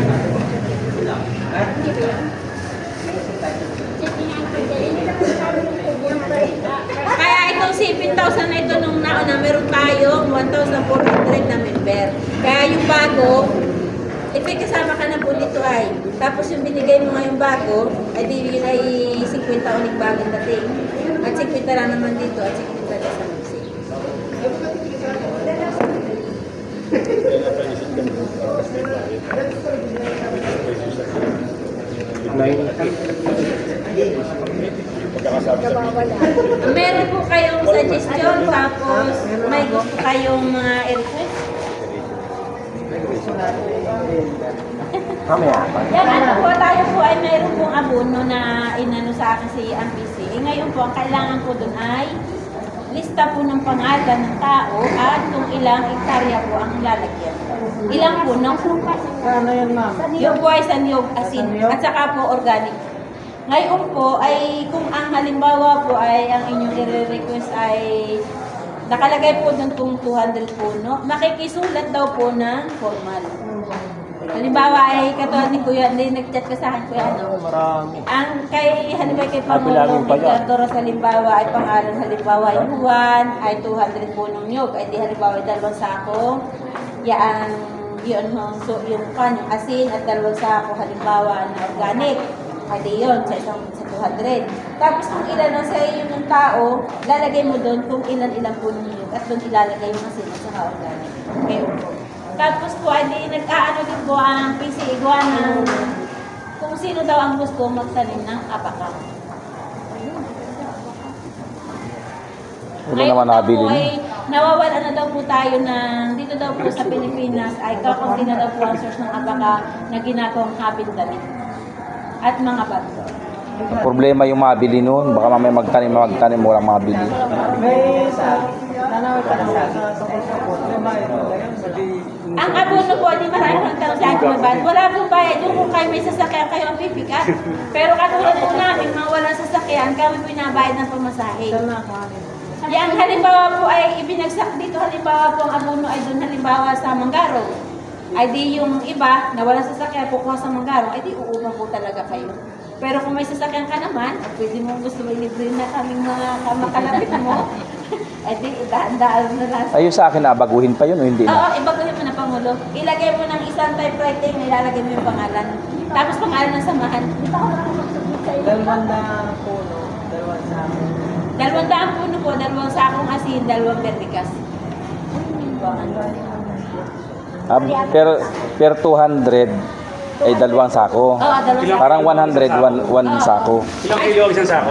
Hindi na po sinabi ng Kaya itong 7,000 na ito nung nauna, meron tayong 1,400 na member. Kaya yung bago, kasama ka na po dito ay. Tapos yung binigay mo ngayong bago, ay di yun ay 50 ulit bagong dating. At 50 lang naman dito at 50 lang sa Mugsi. Meron po kayong suggestion, tapos may gusto kayong mga i-request. Yan, ano po, tayo po ay mayroon pong abono na inano sa akin si MPC. Ngayon po, ang kailangan po dun ay lista po ng pangalan ng tao at kung ilang hektarya po ang lalagyan. Ilang puno? Ano yan, ma'am? Yung po ay sanyog asin at saka po organic. Ngayon po ay kung ang halimbawa po ay ang inyong i-request ay nakalagay po doon kung 200 puno, makikisulat daw po ng formal. Halimbawa ay katulad ni Kuya, hindi nag-chat ka sa akin Kuya ano. Marami. Ang halimbawa kay Pangulong Ricardo Rosa halimbawa ay pangalan halimbawa ay Juan ay 200 punong nyog ay di halimbawa ay 2 sako. Yan yun, so, yung asin at 2 sako halimbawa na organic, ay di yun, sa 200. Tapos kung ilan ang sa iyo yung tao, lalagay mo doon kung ilan-ilan po ninyo at doon ilalagay yung asin at saka organic. Okay, po. Tapos po, ay di nag-aano din po ang PCA gawa ng kung sino daw ang gusto magtanim ng abaka. Ano naman nabili ay niyo? nawawala na daw po tayo ng dito daw po sa Pilipinas ay kakaunti na daw po ang source ng abaka na ginagawang habit damit at mga bato. Ang problema yung mabili noon. Baka mamaya magtanim, walang mabili. May sa nanawag ka sa Ang abono po, di marami ng tanong sa akin mabad. Wala pong bayad. Yung kung kayo may sasakyan, kayo ang pipikat. Pero katulad po namin, mga walang sasakyan, kami po inabayad ng pamasahe. Yang halimbawa po ay ibinagsak dito, halimbawa po ang abono ay doon halimbawa sa Manggaro. Ay di yung iba na walang sasakyan kukuha sa Manggaro, ay di uupang po talaga kayo. Pero kung may sasakyan ka naman, at pwede mo gusto may libre na kaming mga kamakalapit mo, ay di daan-daan na lang. Ayun sa akin, baguhin pa yun o hindi Oo, na? ibaguhin mo na Pangulo. Ilagay mo ng isang typewriting, ilalagay mo yung pangalan. Tapos pangalan ng samahan. Di ba ako nakakapagsagot sa iyo? 200 puno, 2 sako. 200 puno po, 2 sakong asin, 2 perdikas. Per 200 ay 2 sako. Oo, 2 sakong. Parang 100, 1 sako. Ilang kilo ang isang sako?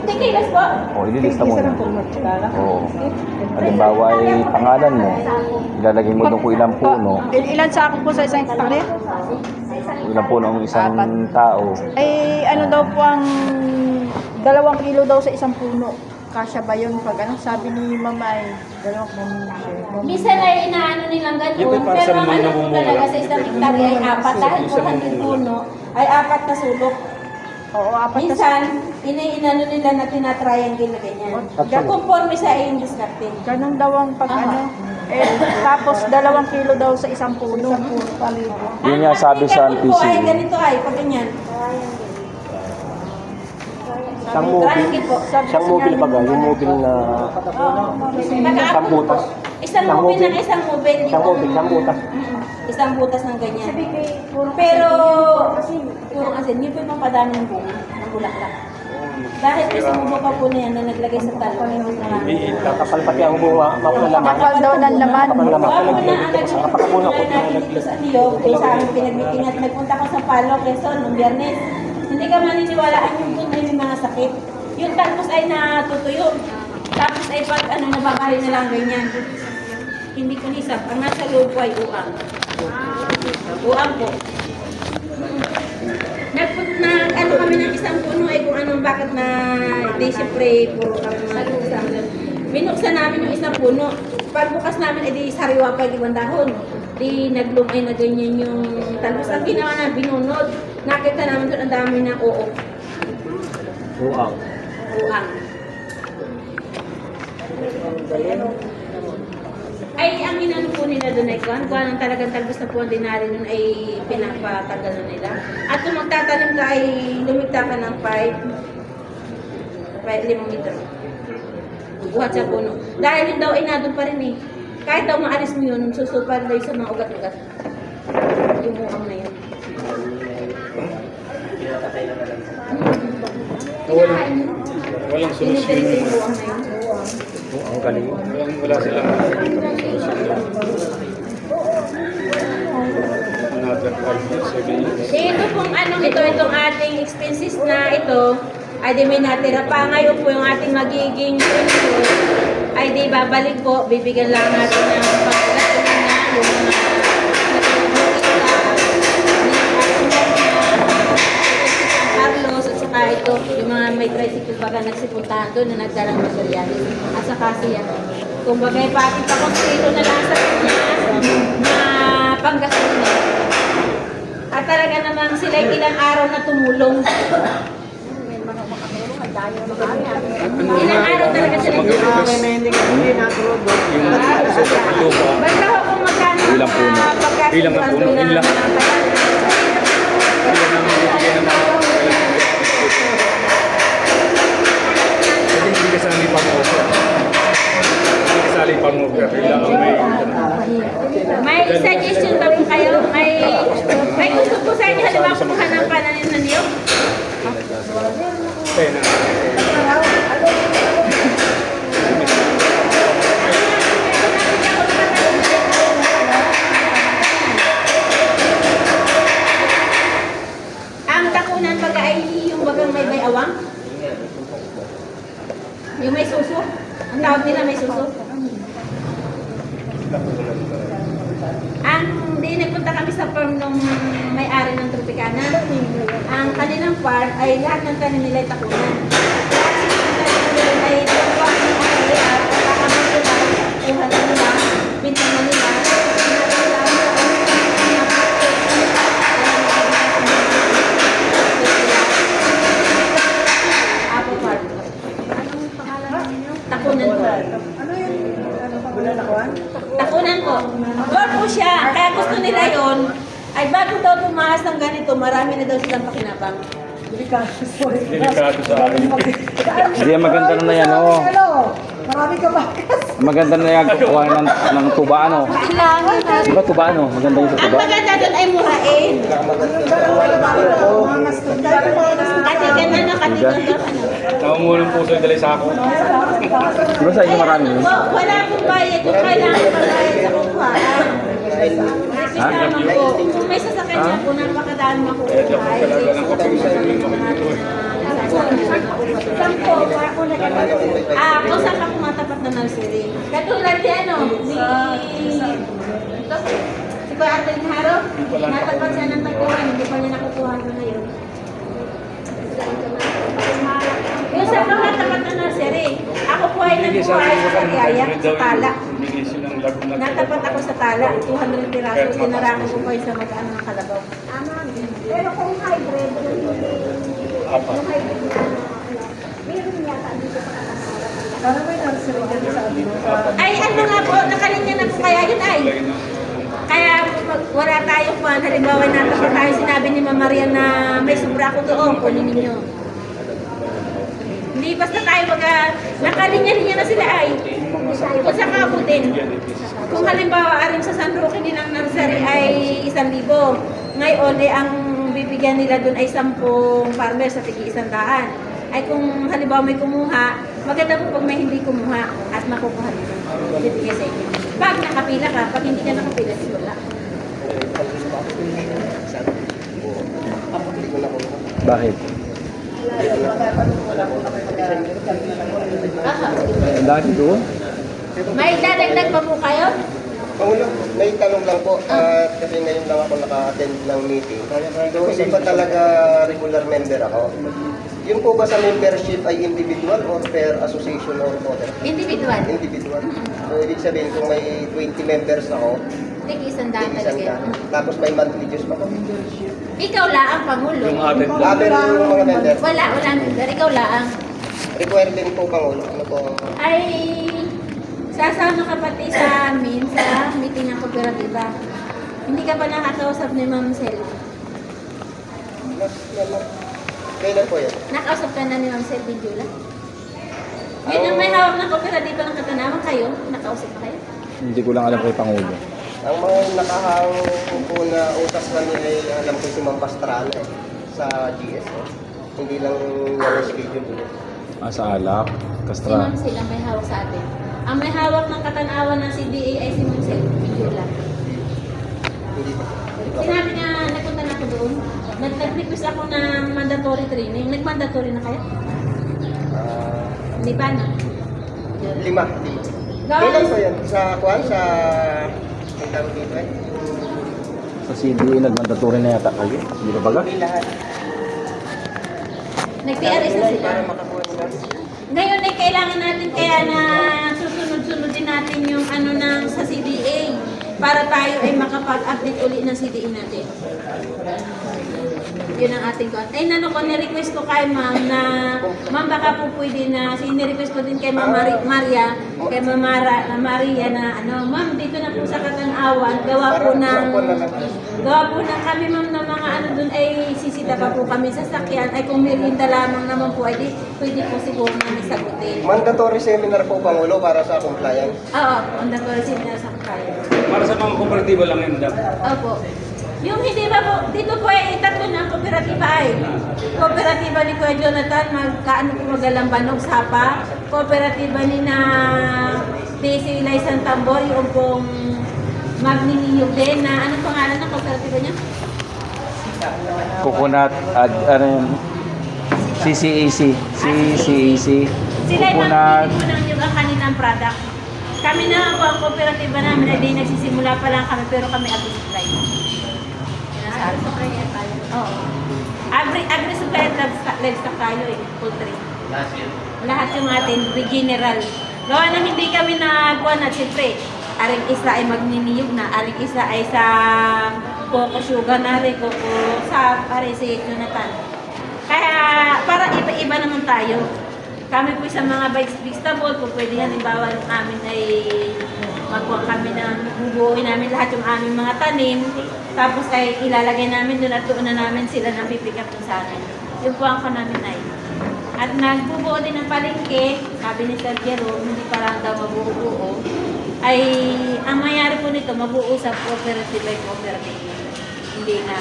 Tikilas po. O, ililista mo na. Oo. Halimbawa ay pangalan mo. Ilalagay mo doon kung ilang puno. Ilan sako po sa isang hektarya? Kung ilang puno ang isang tao. Ay, ano daw po ang 2 kilo daw sa isang puno. Kasya ba yun pag ano? Sabi ni Mama ay 2 kilo. Minsan ay inaano nilang Yung ganun, para sa pero ang mga ano po namumula. talaga sa isang hektarya ay 4, dahil 400 puno, ay 4 na sulok. Oo, 4 na Minsan, inano nila na tinatriangle na ganyan. Conforme sa iyong discarding. Ganun daw ang pag Aha. ano. Eh, tapos 2 kilo daw sa isang puno. Yun nga sabi sa Ang po ay PCA. ganito ay, pag ganyan. Siyang mobile. Triangle po. Siyang mobile baga, yung mobile na Isang butas. Isang mobile ng isang mobile. Siyang mobile, siyang butas. Isang butas ng ganyan. Pero, puro asin, yun po yung mapadami ng bunga, ng bulaklak. Dahil may sumubo pa po na yan na naglagay sa talo. Kapal pati ang bunga, mapulalaman. Kapal daw ng laman. Ako na ang nagsimula natin dito sa Niyog, kung sa aming pinag-meeting at nagpunta ko sa Palo, Quezon, noong Biyernes. Hindi ka maniniwalaan yung doon ay may mga sakit. Yung talpos ay natutuyo. Tapos ay pag nababali na lang ganyan. Hindi ko nisap. Ang nasa loob po ay uang. Uang po. Nag kami ng isang puno ay kung anong bakit na di siyempre puro kami mga isang. Binuksan namin yung isang puno. Pagbukas namin ay di sariwa pa yung ibang dahon. Di naglumay na ganyan yung talbos. Ang ginawa na binunod. Nakita namin doon ang dami ng uok. Uang. Uang. Ay, ang inano po nila doon ay kung ang talagang talbos na po ang dinari doon ay pinapatagal na nila. At kung magtatanim ka ay lumikta ka ng 5 metro. Buhat sa puno. Dahil yun daw ay nadun pa rin eh. Kahit daw maalis mo yun, susupad daw sa mga ugat-ugat. Yung mukhang na yun. Walang solusyon. Tinitirin yung buwang na yun. Ang galing. Wala silang another 5 years. Ito pong itong ating expenses na ito, ay di may natira pa. Ngayon po yung ating magiging ay di babalik po, bibigyan lang natin ng pagkakatunan na yung mga Carlos at saka ito, yung mga may tricycle baga nagsipuntahan doon na nagdalang materialis at saka siya. Kung bagay pati pa kung sino na lang sa kanya na panggasolina. At talaga naman sila ilang araw na tumulong. Ilang araw talaga sila tumulong. Hindi natulog. Basta ko kung magkano Ilang puno? Ilang na puno? Ilang? Hindi kasali pang-offer. Hindi kasali pang-offer. Pena. Ang takunan baga ay yung bagang may bayawang? Yung may suso? Ang tawag nila may suso? Ang di nagpunta kami sa farm nung may-ari ng Tropicana. Ang kanilang farm ay lahat ng tanim nila ay takunan. Ay tuwag nila at kakamang nila, kuhan nila, bintana nila. Apple farm. Anong pangalan ninyo? Takunan ko. Ano yun? Ano pa wala nakuhan? Takunan ko. Doon po siya. Kaya gusto nila yon ay bago daw tumaas ng ganito, marami na daw silang pakinabang. Delikado. Sorry. Delikado sa akin. Hindi, maganda na yan, oh. Ano? Marami ka bakas. Maganda na yan, kukuha ng tuba, ano. Kailangan na. Di ba tuba, ano? Maganda yung sa Ang tuba. maganda doon ay murain. Mga gastos. Dahil yung mga gastos. Katigan na katigan na ano. Namumulong puso yung dali sa ako. Di ba sa inyo marami yun? Wala pong bayad kung kailangan magbayad sa kukuhaan. Kasama po. Kung may sasakyan niya po, napakadaan makukuha. Saan po? Ako na kung saan ka pumatapat na nursery? Katulad yan, no? Si Kuya Arden Haro, natapat siya ng tagpuan, hindi pa niya nakukuha ko ngayon. Yung sa mga tapat na nursery, ako po ay nagbuhay sa Ariaya, sa Tala. Natapat ako sa Tala, 200 piraso, tinarako ko po sa mag-ano ng Kalabaw. Pero kung hybrid, yung hybrid na, meron yata dito sa Katanara. Parang may nursery dyan sa ano. Ay, ano nga po, nakalinya na po kaya yun ay. Kaya wala tayong pan, halimbawa natapat tayo, sinabi ni Mama Maria na may sobra ko doon, kunin ninyo. Hindi basta tayo nakalinya-linya na sila ay. Kung sa kabutin. Kung halimbawa aring sa San Roque nilang nursery ay 1,000. Ngayon ay ang bibigyan nila doon ay 10 farmer sa tigi 100. Ay kung halimbawa may kumuha, maganda po pag may hindi kumuha at makukuha nila. Bibigyan sa inyo. Pag nakapila ka, pag hindi ka nakapila, wala. Bakit? Ang dati doon? May dadagdag pa po kayo? Pangulo, may tanong lang po, kasi ngayon lang ako naka-attend ng meeting. So, hindi pa talaga regular member ako. Yun po ba sa membership ay individual or per association or other? Individual. Individual. So, ibig sabihin kung may 20 members ako, Tigi 100 isang talaga. daan. Tapos may monthly dues pa po. Ikaw laang Pangulo. Yung atin lang. Pero yung mga members, Wala member. Ikaw laang. require din po Pangulo. Ano po? Ay, sasama ka pati sa amin sa meeting ng kooperatiba. Hindi ka ba nakakausap ni Ma'am Sel? Kailan po yan? Nakausap ka na ni Ma'am Sel Binjula? Yun yung may hawak ng kooperatiba ng Katanawan kayo. Nakausap pa kayo? Hindi ko lang alam kay Pangulo. Ang mga nakahang po na utas kami ay alam ko si Ma'am Pastrana sa GS. Hindi lang yung schedule. Sa Alak, Si Castra. Ma'am Sel ang may hawak sa atin. Ang may hawak ng Katanawan ng CDA ay si Ma'am Sel Binjula. Hindi pa. Sinabi niya, nagpunta na ako doon. Nag-request ako ng mandatory training. Nag-mandatory na kayo? Hindi pa na. Lima. Kailan po yan? Sa Kwan? Sa... Ang tawag dito eh? Sa CDA, nagmandatory na yata kayo. Hindi ba baga? Hindi lahat. Nag-PRS na sila. Para makakuha nila. Ngayon ay kailangan natin kaya na susunod-sunodin natin yung ano ng sa CDA para tayo ay makapag-update uli ng CDA natin. Yun ang ating kon. Ay nano ko, ni-request ko kay ma'am na ma'am baka po pwede na, ni-request ko din kay ma'am Maria, kay ma'am Maria na ano, ma'am dito na po sa Katanawan, gawa po ng kami ma'am ng mga ano dun ay sisita pa po kami sa sakyan, ay kung merinda lamang naman po, ay di, pwede po siguro namin sagutin. Mandatory seminar po Pangulo para sa compliance. Oo, on the call seminar sa kaya. Para sa mga kooperatiba lang yun. Opo. Yung hindi ba po, dito po ay tatlo na ang kooperatiba ay. Kooperatiba ni Kuya Jonathan, magkaano po magalambanog sapa. Kooperatiba ni na DC License Tambor, yung pong magniniyog din na, anong pangalan ng kooperatiba niya? Coconut, ano yun? CCAC. CCAC. Sila yung Coconut. magniniyog po ng yung ang kanilang product. Kami na po ang kooperatiba namin, ay di nagsisimula pa lang kami, pero kami agri-supply. Agri-supply tayo? Oo. Agri-supply at livestock tayo eh, poultry. Lahat yung atin, general. Gawa nang hindi kami nagkuha na, siyempre, aring isa ay magniniyog na, aring isa ay sa coco sugar na rin, coco sa aring si Jonathan. Kaya, para iba-iba naman tayo. Kami po sa mga vegetable, kung pwede yan, ibawa namin ay magkuha kami ng bubuuin namin lahat yung aming mga tanim, tapos ay ilalagay namin doon at doon na namin sila nang pipick up sa amin. Yun po ang namin ay. At nagbubuo din ng palengke, sabi ni Sir Jero, hindi pa lang daw mabubuo, ay ang mayari po nito, mabuo sa cooperative by cooperative. Hindi na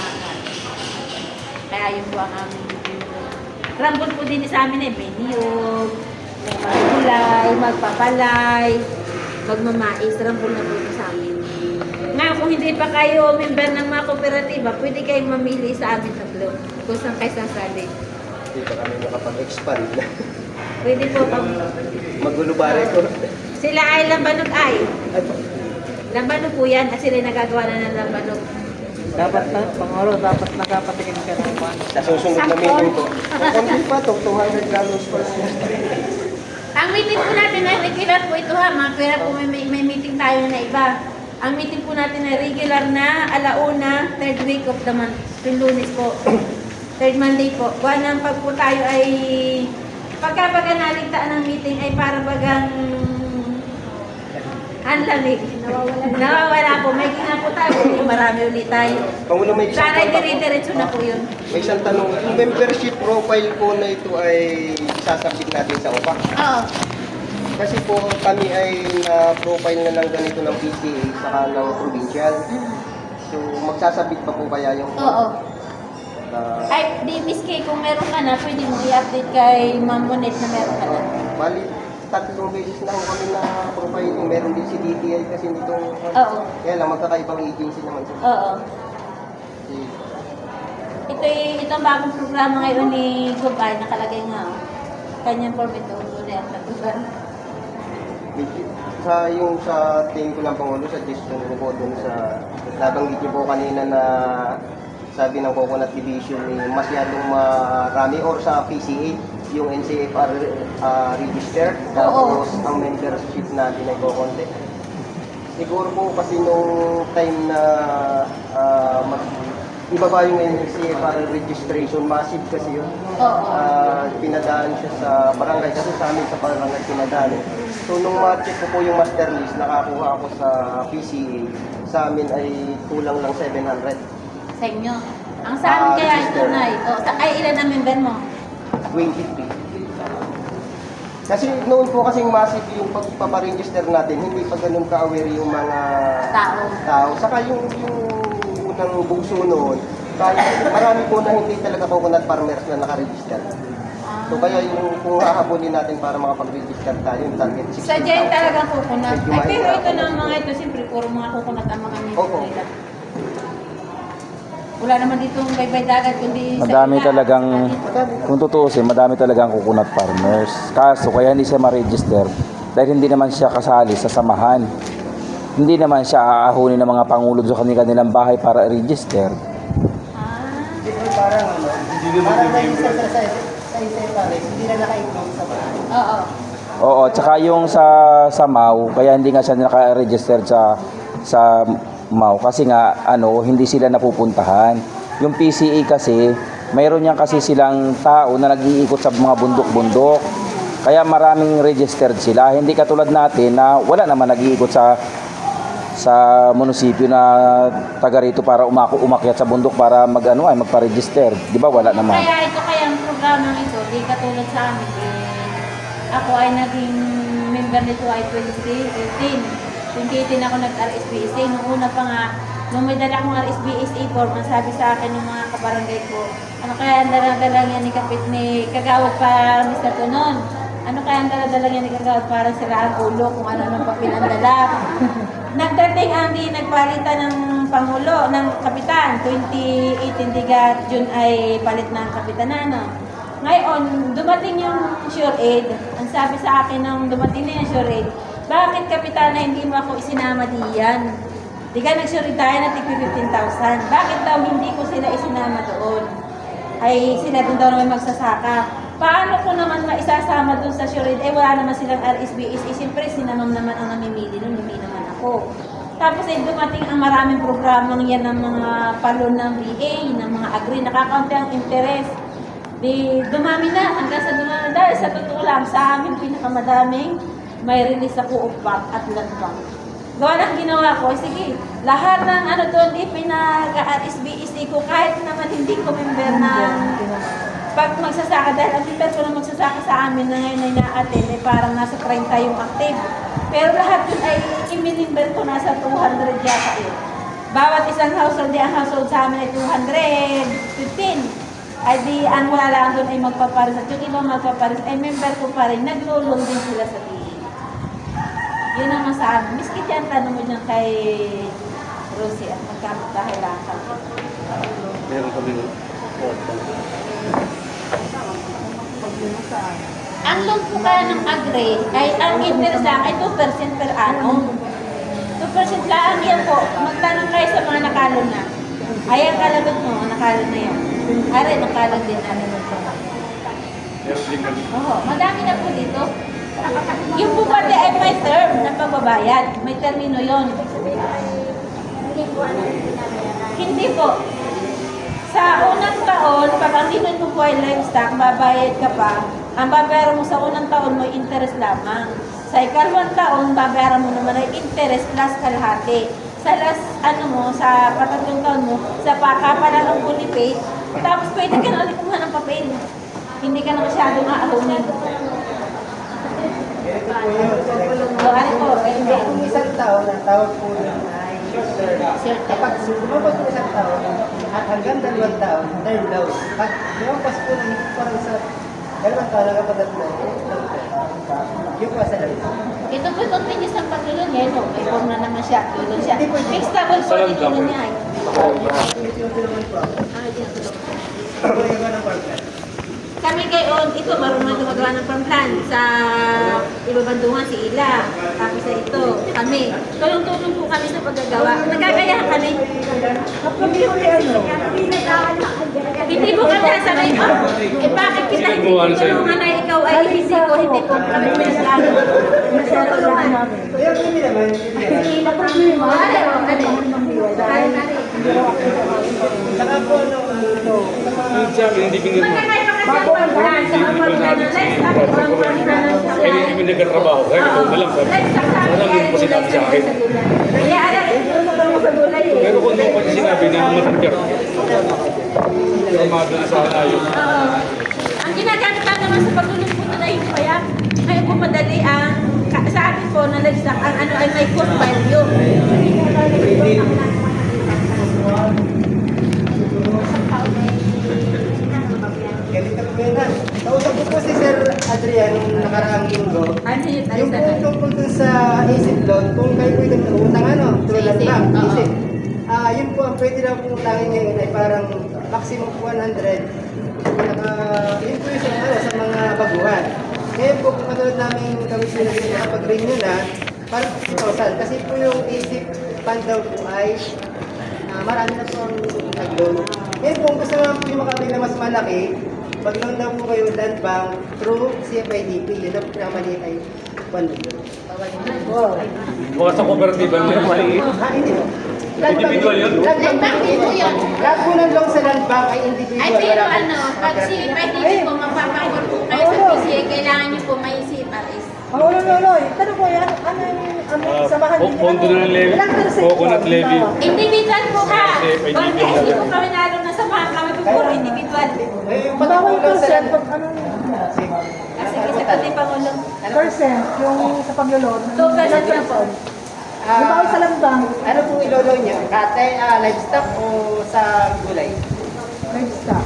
kaya yun po ang aming rambol po din sa amin eh, may niyog, may magulay, magpapalay, magmamais, rambol na po sa amin. Ngayon, kung hindi pa kayo member ng mga kooperatiba, pwede kayong mamili sa amin tatlo. Kung saan kayo sasali. Hindi pa kami nakapag-expand. Pwede po pag... Magulubare ko. Sila ay lambanog ay. Lambanog po yan, at sila nagagawa na ng lambanog. Dapat na, Pangulo, dapat nakapatikin ka ng pan. Sa susunod na meeting ko. Konti pa to, 200 gallons pa lang. Ang meeting po natin ay regular po ito ha, mga pera po may meeting tayo na iba. Ang meeting po natin ay regular na, alauna, third week of the month, yung Lunes po. Third Monday po. Buwan ng pag po tayo ay, pagka naligtaan ng meeting ay para bagang ang lamig. Nawawala po. May gina po tayo. Marami ulit tayo. Pangulo, may isang Sana tanong. dire-diretso na po yun. May isang tanong. Yung membership profile po na ito ay sasabit natin sa OPA. Oo. Kasi po kami ay na-profile na ng ganito ng PCA saka ng provincial. So magsasabit pa po kaya yung... Oo. Ay, di miski kung meron ka na, pwede mo i-update kay Ma'am Monet na meron ka na. Bali, 3 beses na kami na profile. Meron din si DTI kasi nitong... Oo. Kaya lang magkakaibang agency naman siya. Oo. Si- Itong bagong programa ngayon ni Gubay, nakalagay nga, oh. Kanyang permit o ulit at natugan. sa tingin ko lang Pangulo, sa suggestion ko po dun sa nabanggit niyo po kanina na sabi ng Coconut Division masyadong marami or sa PCA yung NCFR register tapos ang membership natin ay kukonti. Siguro po kasi nung time na ibaba yung NCFR registration, massive kasi yun. Pinadaan siya sa barangay kasi sa amin sa barangay pinadaan. So nung ma-check ko po yung master list, nakakuha ako sa PCA, sa amin ay kulang lang 700. Sa inyo. Ang saan kaya ito, register. Nay? Ay, ilan ang member mo? 23. Kasi noon po kasing massive yung pagpaparegister natin, hindi pa ganun ka-aware yung mga tao. Saka yung unang bugso noon, marami po na hindi talaga coconut farmers na nakaregister. So kaya yung kung hahabulin natin para makapag-register tayo, yung target 16,000. Sa dyan talagang coconut. Medyo Ay, pero mahirap. ito ng mga ito, siyempre, puro mga coconut ang mga member Opo. nila. Wala naman dito baybay dagat, kundi Madami sa talagang, kung tutuusin, madami talagang coconut farmers. Kaso kaya hindi siya ma-register dahil hindi naman siya kasali sa samahan. Hindi naman siya aahunin ng mga pangulo sa kanilang bahay para i-register. Parang parang register sa SFR, hindi na naka-include sa bahay. Oo. Oo, tsaka yung sa MAU, kaya hindi nga siya naka-register sa MAU kasi nga hindi sila napupuntahan. Yung PCA kasi, mayroon niyan kasi silang tao na nag-iikot sa mga bundok-bundok. Kaya maraming registered sila. Hindi katulad natin na wala naman nag-iikot sa munisipyo na taga rito para umakyat sa bundok para magpa-register. Di ba? Wala naman. Kaya ang programa ito, di katulad sa amin. Ako ay naging member nito ay 2018. 2018 ako nag-RSPCA. Nung una pa nga, nung may dala kong RSBSA form, ang sabi sa akin ng mga kabarangay ko, ano kaya ang dala-dala niya ni Kapit ni Kagawad pa Mr. Tunon? Ano kaya ang dala-dala niya ni Kagawad para siraan ulo kung ano papel ang dala? Nagdating ang di nagpalitan ng Pangulo, ng Kapitan, 2018 diga June ay palit ng Kapitan ano. Ngayon, dumating yung sure aid. Ang sabi sa akin nung dumating na yung sure aid, bakit Kapitana hindi mo ako isinama diyan? Di ka nag-sure tayo na tig 15,000. Bakit daw hindi ko sila isinama doon? Ay sila doon daw naman magsasaka. Paano ko naman maisasama doon sa sure aid? Eh wala naman silang RSBS. Siyempre sinamam naman ang namimili doon, hindi naman ako. Tapos ay dumating ang maraming programang yan ng mga palon ng VA, ng mga agri, nakakaunti ang interest. Di dumami na, hanggang sa dumami. Dahil sa totoo lang, sa amin pinakamadaming may release ako upang at land bank. Gawa ng ginawa ko, sige, lahat ng ano doon, pinag-SBSC ko, kahit naman hindi ko member ng pag magsasaka, dahil ang member ko na magsasaka sa amin na ngayon ay na-attend, ay parang nasa 30 yung active. Pero lahat yun ay i-member ko nasa 200 yata yun. Bawat isang household, ang household sa amin ay 215. Ay di, ang wala lang doon ay magpaparis. At yung ibang magpaparis, ay member ko pa rin, naglulong din sila sa PE. Yun ang sa amin. Miskit yan, tanong mo dyan kay Rosie at magkakahilangan. Meron kami Ang loan po kaya ng agri, ay ang interest lang ay 2% per annum. 2% lang yan po. Magtanong kayo sa mga nakalon na. Ay, ang kalabot mo, nakalon na yan. Are, nakalon din namin ng Oo, madami na po dito. Yung po pati ay may term na pagbabayad. May termino yon. Hindi po. Sa unang taon, pag ang dinon mo po ay livestock, babayad ka pa. Ang babayaran mo sa unang taon mo ay interest lamang. Sa ikalawang taon, babayaran mo naman ay interest plus kalahati. Sa last, sa patatlong taon mo, sa pakapalan ang fully paid, tapos pwede ka na ulit kumuha ng papel. Hindi ka na masyado maahunin. Ganito po yun. So, ano po? Kung isang taon, ang tawag po yun ay short term. Kapag lumabas po isang taon, at hanggang 2 taon, term loan. Pag lumabas po ng parang sa 2 taon, hanggang 3 taon, yung po sa labas. Ito po continuous ang paglulong eh, no? May form na naman siya, tulong siya. Fixed double po dito na niya eh. Yung naman po. Ako yung ng partner. Kami gayon, ito marunong gumagawa ng plan sa ibabandungan si Ila. Tapos sa ito, kami. Tulong-tulong po kami sa paggagawa. Nagkagayahan kami. Hindi po kami sasabihin, eh bakit kita hindi tulungan na ikaw ay hindi ko kami pinag-aaral. Kaya hindi naman. Saka po, hindi binigyan mo. Bago ang plan sa pamamagitan ng livestock, ang pamamagitan ng Kaya hindi kami nagkatrabaho. Kaya ikaw na lang. Walang yung po sinabi sa akin. Kaya alam, mo sa gulay eh. Pero kung ano pa sinabi na matagkar. Pero madala sa layo. Ang ginagamit lang naman sa paglulong po na yung payak, ay po madali ang, sa atin po na livestock, ang ano ay may cost value. ganito po yun ha. Kausap ko po si Sir Adrian nung nakaraang linggo. Ano yun? Yung po tungkol dun sa isip loan, kung kayo pwede utang through land bank, isip. Yun po ang pwede lang pong utangin ngayon ay parang maximum 100. Yun po yung sa mga baguhan. Ngayon po kung katulad namin kami sinabi na kapag-renew na, parang 2,000. Kasi po yung isip fund daw po ay marami na po ang nag-loan. Ngayon po kung gusto naman po yung makakabili na mas malaki, mag-loan daw po kayo land bank through CFIDP. Yun ang pinakamaliit ay 1 million. Mga sa kooperatiba nila maliit. Hindi po. Individual yun? Land bank po yun. Lahat po ng loan sa land bank ay individual. Ay, pero pag CFIDP po, magpapakor po kayo sa PCA, kailangan niyo po may CFRS. Tanong ko yan, ano yung samahan ninyo? Pondo na ng levy. Coconut levy. Individual po ka. CFIDP. Bakit hindi po kami nalong na samahan kami po puro individual. Yung Bawal patungkol sa percent pag anong Kasi isa pati Pangulong. percent yung sa paglulod. 2% na po. sa lambang. Ano po ilolo niyo? Kate, livestock o sa gulay? Livestock.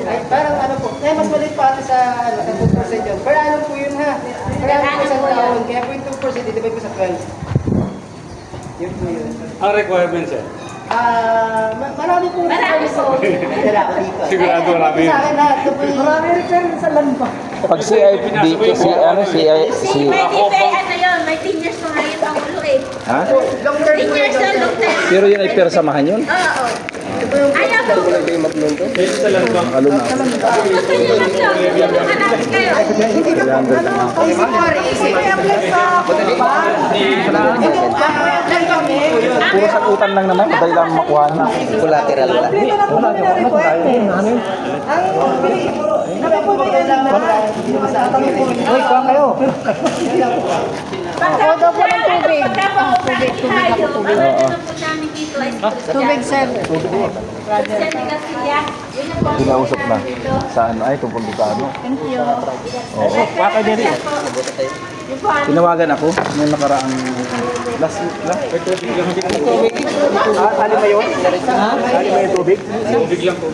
Ay, parang ano po, mas maliit pa ate sa, sa 2% yun. Pero ano po yun ha? Pero ano po sa taon, kaya po yung 2%, divide ko sa 12. Yun po yun. Ang requirements eh. Marami po. Marami po. Ay, dala ako dito. Sigurado marami. Sa akin lahat. Ito po yung... Marami rin sa lambang. Pag CID, Pwede kay ano yun, may 10 years pa ngayon ang ulo eh. ha? Long term 10 po years na long term. Pero yun ay pera samahan yun? Oo. Ayaw po. Pwede sa lambang. Kalo na. Gusto nyo lang daw. Tulungan natin kayo. 300 na nga. Puro sa utang lang naman, madali lang makuha na. Collateral wala. Uy, kuha kayo. Ako daw po ng tubig. Tubig ako tubig. Oo. Tubig, sir. Pinausap na. Saan? Ay, tungkol dito ano? Thank you. Oo. Baka din rin. Tinawagan ako nung nakaraang last week na. Ano ba yun? Ano ba yung tubig? Tubig lang po.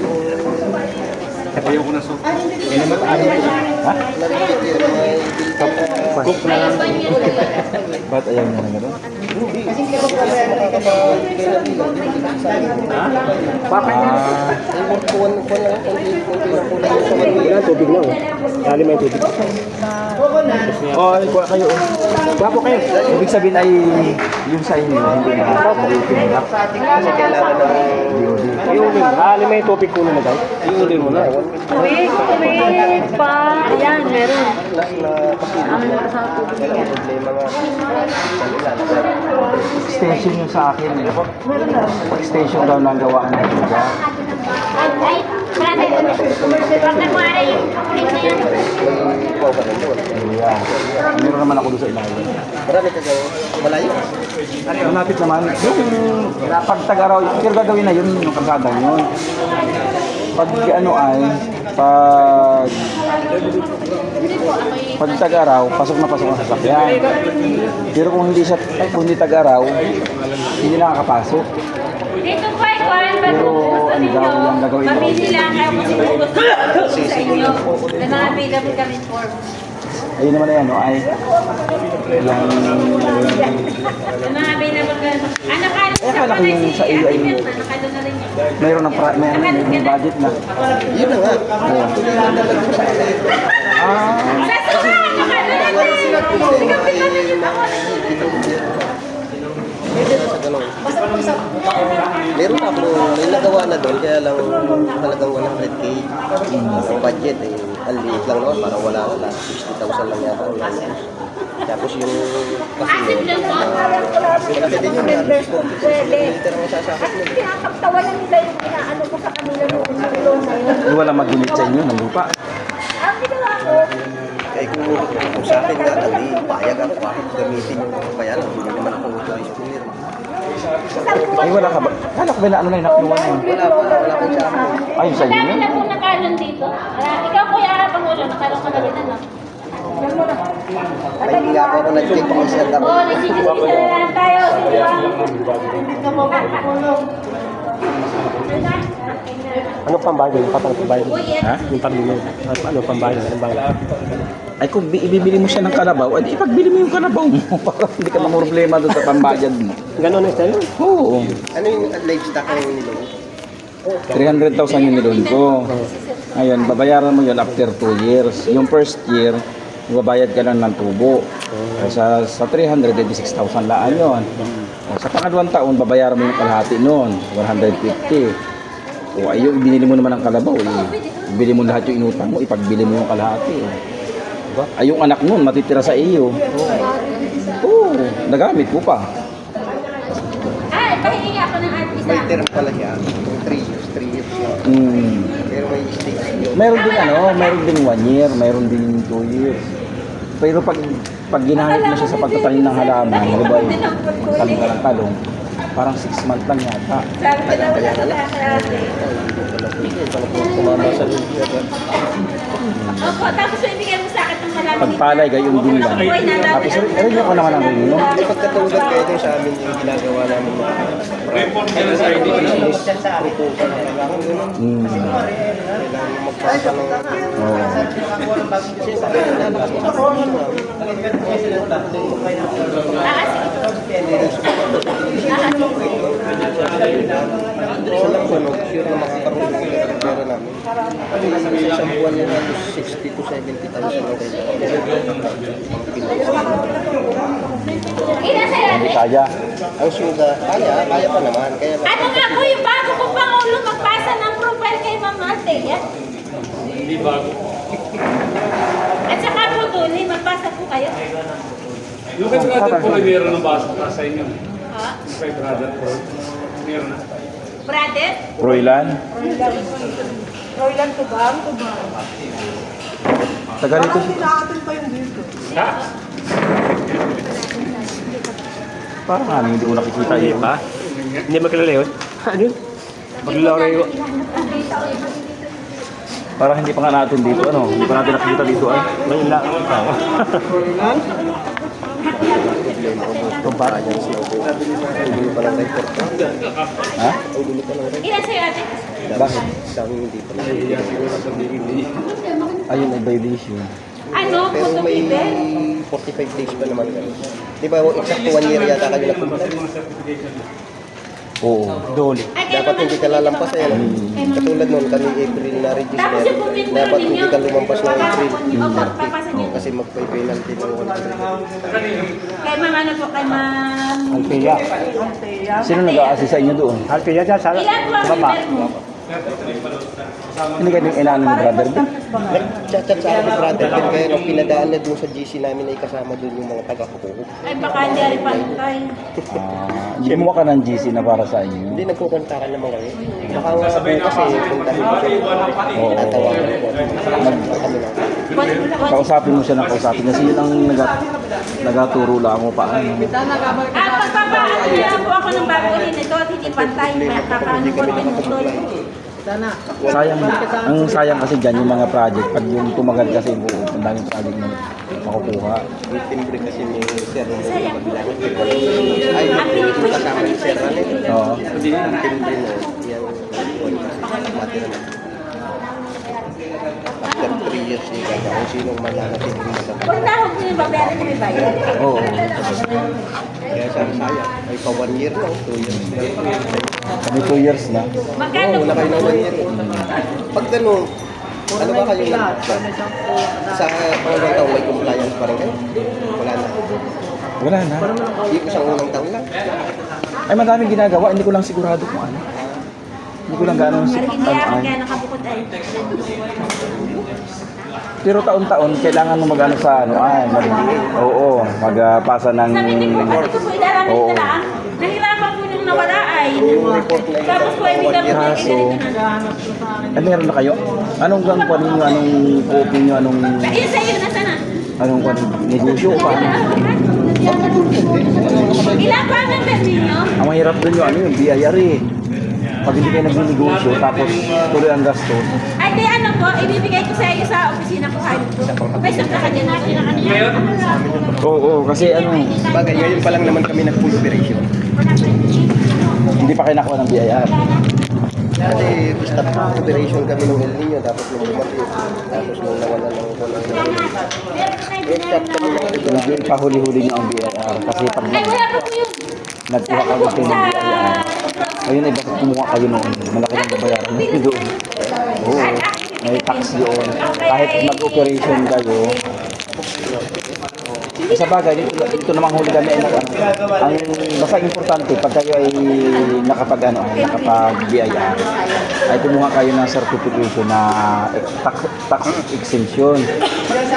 Ayaw ko na so. Ha? Cook na lang. Ba't ayaw niya na gano'n? Tubig lang. Dali may tubig. Oo, ay, kuha kayo. Wapo kayo. Ibig sabihin ay yung sa inyo, hindi na tinilap. Kasi kailangan ng DOD. Yung may tubig ko na daw. Yung ulit mo na. Tubig pa. Ayan, meron. Extension yung sa akin. Extension daw ng gawaan ng lugar. Ay, marami. Huwag na kuwara yung kulit na yan. Ayan. Meron naman ako doon sa ilalim. Marami ka daw. Malayo. Malapit naman. Yung pag tag-araw, pero gagawin na yun, yung kalsada yun. Pag ano ay, pag tag-araw, pasok na pasok ang sasakyan. Pero kung hindi tag-araw, hindi nakakapasok. Dito po ay kuwan ba Pero gusto ang ninyo? dami yung gagawin mo. Mabili lang kayo kung sino gusto sa inyo. Na mga available kami form. Ayun naman na yan, no, ay yung... Na mga available kami. Nakalo Eh, akala ko yung sa iyo ay nakalo na rin yun. mayroon ng may budget na. Yun na nga. Oo. Ah, Sa suha! Nakalo na rin. Sigaw-sigaw na yun ako. Meron na ako, may nagawa na doon, kaya lang talagang 100K. Ang budget ay ang liit lang naman, parang wala na, 60,000 lang yata. Tapos yung Asip lang po. kasi din yung Pwede. liter ang sasakit At mo. pinapagtawanan nila yung inaano ko sa kanila yung loan na yun. wala mag-unit sa inyo ng lupa. Ang ginawa ko, Kaya kung sa akin nga, hindi payag ako kahit gamitin yung kaya lang, hindi naman ako authorized to meron. Ay, wala ka ba? Kala ko ba na ano na yung nakuha na yun? Wala akong sa akin. Ayun sa inyo Dami yun? na po nakalon dito. Ikaw kuya Pangulo, nakalon ka na rin ano? Ay, hindi nga ako nag-check kung isa lang. Oo, nagsigisisa na lang tayo. Sige ba? Ano pambayad yung patang pambayad? Ha? Yung pambayad. Ano pambayad? Ano bayad? Ay, kung ibibili mo siya ng kalabaw, ay ipagbili mo yung kalabaw mo para hindi ka problema doon sa pambayad mo. Ganon yung style? Oo. Ano yung livestock ang nilong? 300,000 yung nilon ko. Ngayon, babayaran mo yun after 2 years. Yung first year, babayad ka lang ng tubo. Sa 300, 6,000 laan yun. O, sa pangalawang taon, babayaran mo yung kalahati noon, 150. O ayun, binili mo naman ang kalabaw. Ibili mo lahat yung inutang mo, ipagbili mo yung kalahati. Diba? Ay, yung anak nun, matitira sa iyo. Oo, nagamit ko pa. Ay, pahingi ako ng artista. May term pala siya. 3 years. 3 years yun. Mm. Pero may stage yun. Meron din meron din 1 year, meron din 2 years. Pero pag ginamit mo siya sa pagtatanim ng halaman, halimbawa talong ka ng talong, parang 6 months lang yata. Sabi ko naman sa lahat. Kumama sa lupa. Opo, tapos ibigay mo sa akin ng pagpalay, gayon din lang. Tapos rin ako naman ang rin, no? Hindi pagkatulad kayo dun sa amin yung ginagawa namin mga Report ka na sa ID. proposal na kailangan ganun. Kailangan magpasa ng kasi sa akin isa lang po, sure na makakaroon ng pera namin. Sa isang buwan nila, 60 to 70,000 ang Hindi kaya. ang suga, kaya pa naman. Kaya Ano nga po yung bago ko Pangulo magpasa ng profile kay Ma'am Artelia? Hindi bago. At saka po Tony, magpasa po kayo. Yung kay brother po ay meron ng baso para sa inyo. Ha? Yung kay brother po, meron na. Brother? Roylan, Roylan Tubang. taga rito. Ha? Parang ano, hindi ko nakikita yun. Ha? hindi magkalala yun? Ano yun? Maglalaro yun. Parang hindi pa nga natin dito, ano? Hindi pa natin nakikita dito, ay. Ngayon lang. Itong para dyan sila po. Hindi pa lang tayo. Ha? Ilan sa'yo ate? Bakit? Dami hindi pa lang. Ayun ay violation. Ano? Pero Photo may paper? 45 days pa naman kami. Di ba, exact 1 year yata kayo nagpunta? Oo. Doli. Ay, kay Dapat Ma'am hindi ka lalampas eh. No? Katulad nun, kami April na Tapos register. yung pumindro Dapat ninyo. hindi ka lumampas ng April. Opo, papasa niyo. Kasi magpay-penalty ng 100. Kay Ma'am ano po, kay Ma'am... Alpia. Sino nag-a-assist sa inyo doon? Alpia dyan, sa Ilan po ang number mo? Hindi kayo yung inano ni brother din? Nag-chat sa akin brother din kaya nung pinadaan na doon sa GC namin ay kasama doon yung mga taga-kukuha. Ay, baka hindi rin pantay. Gumawa ka ng GC na para sa inyo. Hindi nagkukontakan naman kami. Baka nga bukas eh, puntahin ko siya. Tatawagan ko. Kami lang. Kausapin mo siya ng kausapin. Kasi yun ang nagaturo lang mo paano. Pagpapaano niya po ako ng baguhin ito at hindi pantay. Papaano ko pinutol. Sayang, ang sayang kasi dyan yung mga project. Pag yung tumagal kasi buo, ang daming project na makukuha. Yung timbre kasi ni Sir Ronald Sayang po. Mabilangan. Ay, Ang pinipulit kasama ni Sir Ronald. Oo. Yung timbre mo, yung matira na. After 3 years, kung sinong mananatili mo sa Kung tawag niyo yung babayaran niyo may bayad. Oo. kaya sabi sayang, ay pa 1 year lang, 2 years lang. Kami 2 years na. Magkano Oo, wala kayo ng 1 year. Pag ganun, ano ba kayo lang? Sa unang taon may compliance pa rin kayo? Wala na. Wala na. Hindi ko isang unang taon lang. Ay, madaming ginagawa. Hindi ko lang sigurado kung ano. Hindi ko lang gano'n Marginaya, kaya nakabukod ay. Pero taon-taon, kailangan mo mag-ano sa ano, oo, magpasa ng, Sabi din po, kasi ko po ilaramin Oo. na lang. Nahirapan po nung nawala ay. Yung report na Tapos po ay hindi kami Kaso, ganito. ay meron na kayo? Anong gang pa ninyo, anong copy nyo, anong Ayun sa iyo, nasa na? negosyo pa? Ilan pa ang number ninyo? Ang mahirap dun yung ano yung BIR eh. Pag hindi kayo nag-negosyo, tapos tuloy ang gastos. Ay, di ano po, ibibigay ko sa iyo sa opisina ko kayo po. May sabta ka dyan natin na kanina. Oo, kasi ano, Bagay, ngayon pa lang naman kami nag-full operation. hindi pa kayo nakuha ng BIR. Kasi stop operation kami nung El Nino, tapos nung lumaki, tapos nung nawala ng kulang. Stop kami ng Hindi pahuli-huli nyo ang BIR. Kasi pag Ay, wala pa po yun. nagkuha ka gusto ng BIR, ayun ay bakit kumuha kayo noon. Malaki ng babayaran nyo doon. Oo, may tax doon. Kahit mag-operation kayo, sa bagay, dito namang huli kami ay ang basta importante pag kayo ay nakapag-BIR ay kumuha kayo ng certification na tax exemption.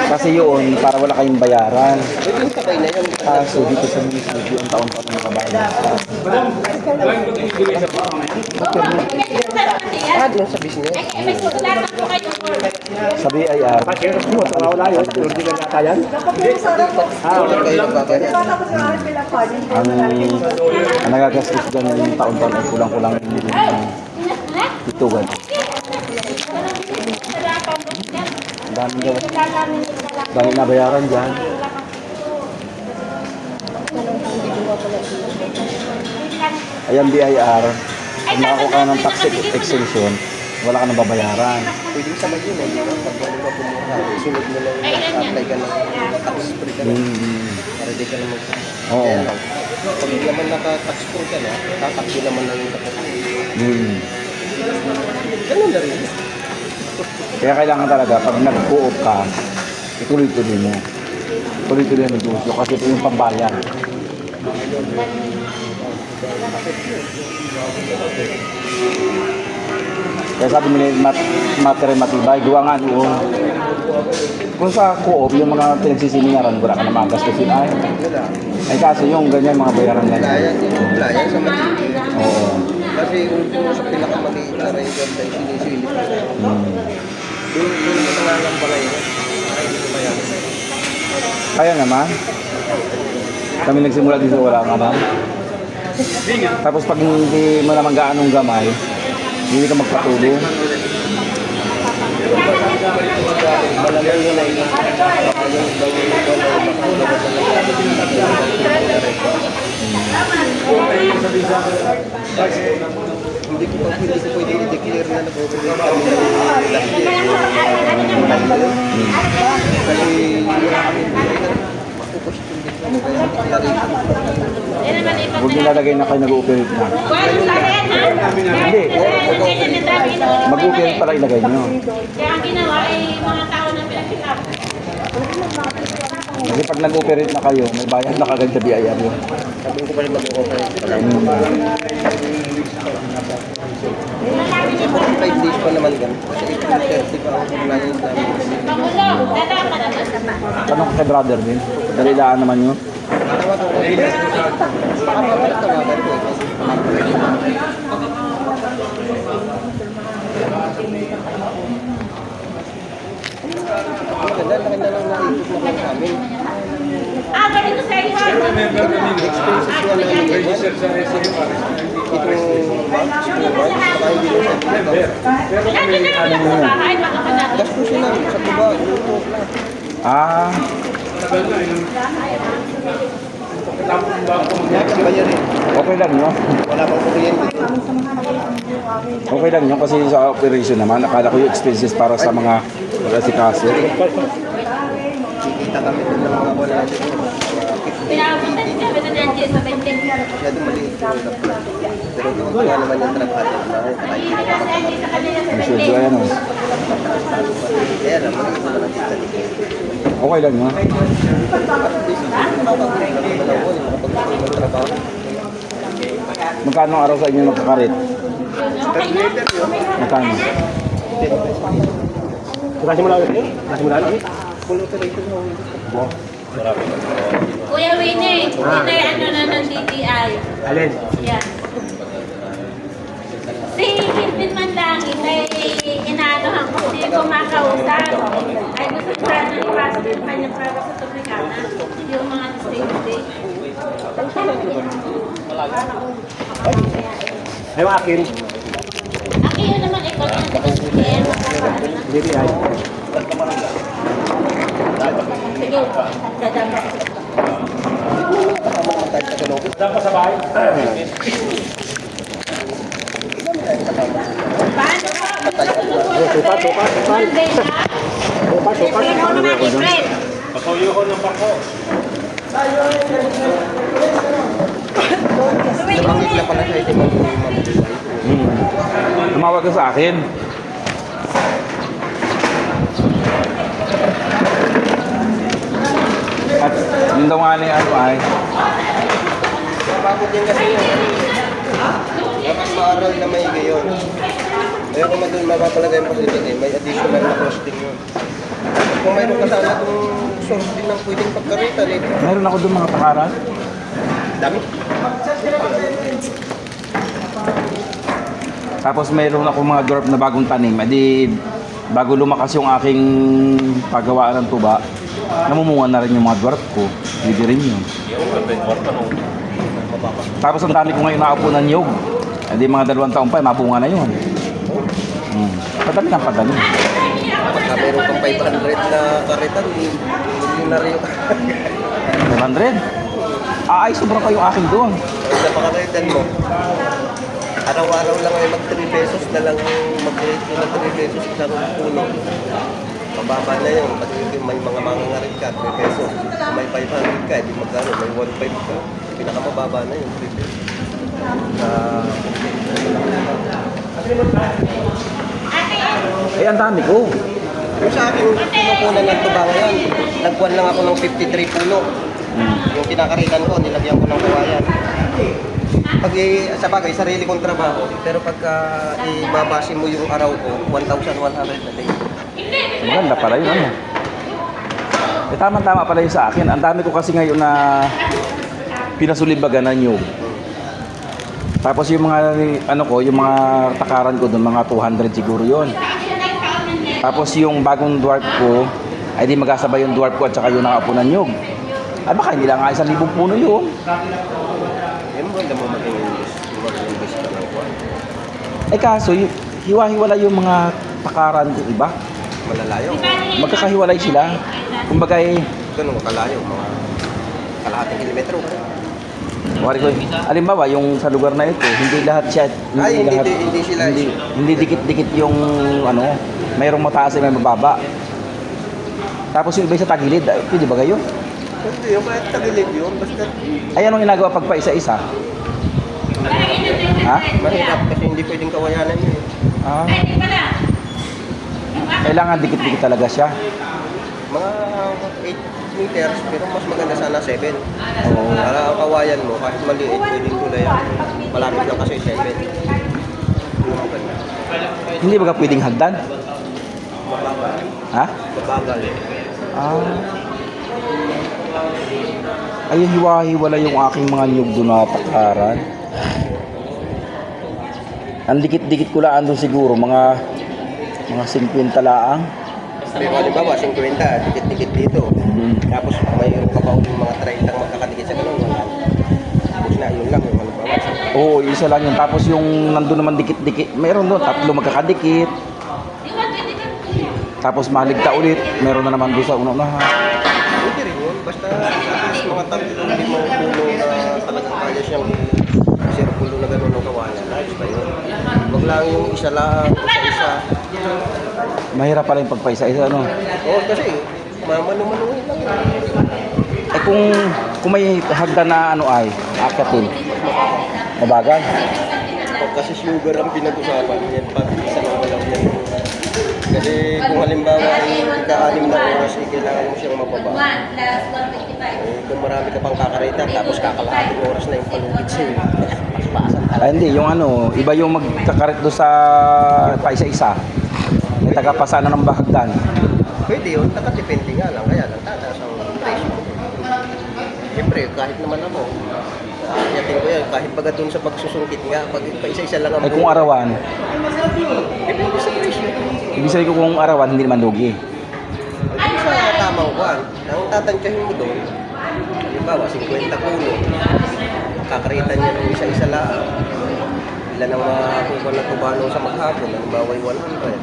Kasi yun, para wala kayong bayaran. Yung sabay na yun. Kaso dito sa munisipyo, ang taon-taon na makabayad. Doon sa business. Ay, may susulatan po kayo for. Sa BIR, Wala kayo nagbabayad. ang nagagastos dyan yung taon-taon ay kulang-kulang itugan. Ang daming gawa. Dami na bayaran dyan. Ayan, BIR. Kung nakakuha ka ng tax exemption, wala ka nang babayaran. Pwede sa mag yun eh. Pag wala ka pumura, sunod mo lang apply ka ng tax free ka na. Para di ka na mag... Oo. Pag naman naka-tax free ka na, tatakbo naman lang yung tax free. Ganun na rin. Kaya kailangan talaga, pag nag-co-op ka, ituloy-tuloy mo. Tuloy-tuloy ang negosyo kasi ito yung pambayan. Kaya sabi nila, materi matibay, gawa nga doon. Kung sa co-op, yung mga pinagsisimingaran, wala ka na magastusin ay. Ay kasi yung ganyan mga bayaran na Compliance, yung compliance sa matindi. Oo. Kasi kung sa pinakamaliit na rin yung sinisilip ko. Doon mo nangangambala yun. Ay, hindi ko mayan. Kaya naman. Kami nagsimula dito, wala ka naman. Tapos pag hindi mo naman gaanong gamay, hindi ka magpatulong. Malamang yun ay hindi ko pwede i-declare na nag-operate kami last year. Kasi wala kami makukustundi ko kaya declaration. Huwag nilalagay na kayo nag-ooperate na. Hindi. Mag-ooperate pala ilagay nyo. Kaya ang ginawa ay mga tao na pinagkilap. Kasi pag nag-ooperate na kayo, may bayad na kagad sa BIR yun. Sabi ko pala mag-operate pala. 5 days pa naman gan. Kasi April 30 pa ang compliance namin. Pangulong, dada ka na ba? Tanong ko kay brother din. Dalilaan naman yun. Tawag ko. Baka mabalik tawagan ko. Ang ganda, laki na lang naikot mo sa amin. Ah, ganito sa iyo. Expenses na lang yung Register sa SMR. itong bank, school bank, saka hindi lang sa tuba. Lagi na lang sa bahay, baka ka na. Gastusin lang sa tuba, luto lang. Ah, Tagal na yun. Tapos ba ako Lahat ang bayarin. okay lang nyo. Wala pang kuryente. Okay lang nyo kasi sa operation naman, akala ko yung expenses para sa mga pag-asikaso. Kikita kami doon ng mga wala natin. Pinapunta din kami na nandiyan sa bendeng. Masyado maliit yung laptop. Pero doon kaya naman yung trabaho na Ang sweldo ayan o. kaya naman ito na lang kita dito. Okay lang nyo. Magkano ang araw sa inyo magkakarit? Magkano? Kuya Winnie, ito ano na ng DTI. Alin? Yan. Si Hilton Mandangit ay inaanohan ko si kumakausap. Ay gusto ko sana ipasok yung kanyang prueba sa Toplicana. Yung mga distinct. Ay, akin. Aki yun naman ikaw na DTI. DTI. Sige, dadama. dapat sa bahay? Paano ka? Supat. Monday na? Sino naman i-friend? Patuloy ko ng bako. Nabangit na pala siya ito Tumawag ka sa akin. At yung daw nga ni ano ay, Bakit din kasi yun? Dapat maaral na may gayon. Kaya kung mapapalagay mo kasi dito, may additional na costing yun. Kung mayroon ka sana itong source din ng pwedeng pagkaritan eh. meron ako doon mga takaran. Dami. Tapos meron ako mga dwarf na bagong tanim. Edi bago lumakas yung aking paggawaan ng tuba, namumunga na rin yung mga dwarf ko. Hindi rin yun. Tapos ang dami ko ngayon nakaupo ng nyog. Edi mga 2 taon pa, mabunga na yun. Padali ng padali. Pagka meron kang 500 na karitan, yun na rin yung 500? Ay, sobrang kayong akin doon. sa pakakaritan mo. Araw-araw lang ay mag 3 pesos na lang mag-rate na 3 pesos isang puno. Mababa na yun. Pag may mga mangangarit ka, 3 pesos. Kung may 500 ka, di magkano, may 1.5 ka. Pinakamababa na yun, 3 pesos. Eh, ang dami ko. Yung sa akin, pinukunan ng tuba ngayon. Nagkuhan lang ako ng 53 puno. Yung kinakaritan ko, nilagyan ko ng kawayan. Pag sa bagay, sarili kong trabaho. Pero pagka ibabase mo yung araw ko, 1,100 na day. Maganda pala yun, ano. Eh, tama-tama pala yun sa akin. Ang dami ko kasi ngayon na pinasulibagan na nyug. Tapos yung mga, ano ko, yung mga takaran ko doon, mga 200 siguro yun. Tapos yung bagong dwarf ko, ay di magkasabay yung dwarf ko at saka yung nakaupo ng nyug. Ay baka hindi lang nga 1,000 puno yun. Yan mo, alam mo mag-invest ka lang ko. Eh kaso, hiwa-hiwala yung mga takaran ko iba. Malalayo. Magkakahiwalay sila. Kumbaga eh, Ganun kalayo, mga kalahating kilometro. wari ko, alimbawa yung sa lugar na ito, hindi lahat siya, Ay, hindi- lahat, hindi sila hindi dikit-dikit yung ano, mayroong mataas at may mababa. Tapos yung iba sa tagilid, ay, pwede ba kayo? Hindi, yung kahit tagilid yun, basta Ay, anong ginagawa pag pa isa-isa? Ha? mahirap kasi hindi pwedeng kawayanan yun. Ah, Ay, di pala. kailangan dikit-dikit talaga siya. Mga 8 meters, pero mas maganda sana 7. Oo. Para ang kawayan mo, kahit maliit, pwedeng tulayan. Malapit lang kasi 7. Yung maganda. Hindi ba ka pwedeng hagdan? Mabagal. Ha? Mabagal. Ah. Ay, hiwa-hiwala yung aking mga nyug doon na takaran. Ang dikit-dikit ko lang doon siguro, mga 50 laang. Pero halimbawa, 50, dikit-dikit dito. Tapos mayroon ka pa yung mga 30 magkakadikit sa ganun. Tapos na, yun lang yung halimbawa. Oo, isa lang yun. Tapos yung nandun naman dikit-dikit, mayroon doon, 3 magkakadikit. Tapos maligta ulit, meron na naman doon sa una-unahan. Pwede rin yun. Basta at least mga 3-5 puno na talagang kaya siyang sirkulo na gano'n ng kawayan. Ayos ba yun? Huwag lang yung isa lang, isa-isa. Mahirap pala yung pagpaisa-isa, ano? Oo, kasi manu-manuhin lang yun. Eh kung may hagdan na ano ay, akatin. Mabagal. Pag kasi sugar ang pinag-usapan, yan pag isa lang walang yan. Kasi kung halimbawa ay ika-6 na oras, kailangan mo siyang mababa. 1 plus 155. Kung marami ka pang kakarita, tapos kakalahating oras na yung palugit sa'yo. Paspasan talaga. Ay, hindi, yung ano, iba yung magkakarit doon sa paisa-isa. May tagapasa na ng bahagdan. Pwede yun, nakadepende nga lang. Kaya lang, tataas ang presyo. Siyempre, kahit naman ako, yatin ko yan, kahit baga dun sa pagsusungkit nga, pag isa-isa lang ang Ay kung arawan, depende sa presyo. ibig sabihin ko kung arawan, hindi naman lugi. Ay, sa tamang kwan, ang tatantyahin mo doon, halimbawa, 50 puno, kakarita niya ng isa-isa lang. Ilan ang makakuha na tubano sa maghapon, halimbawa ay 100.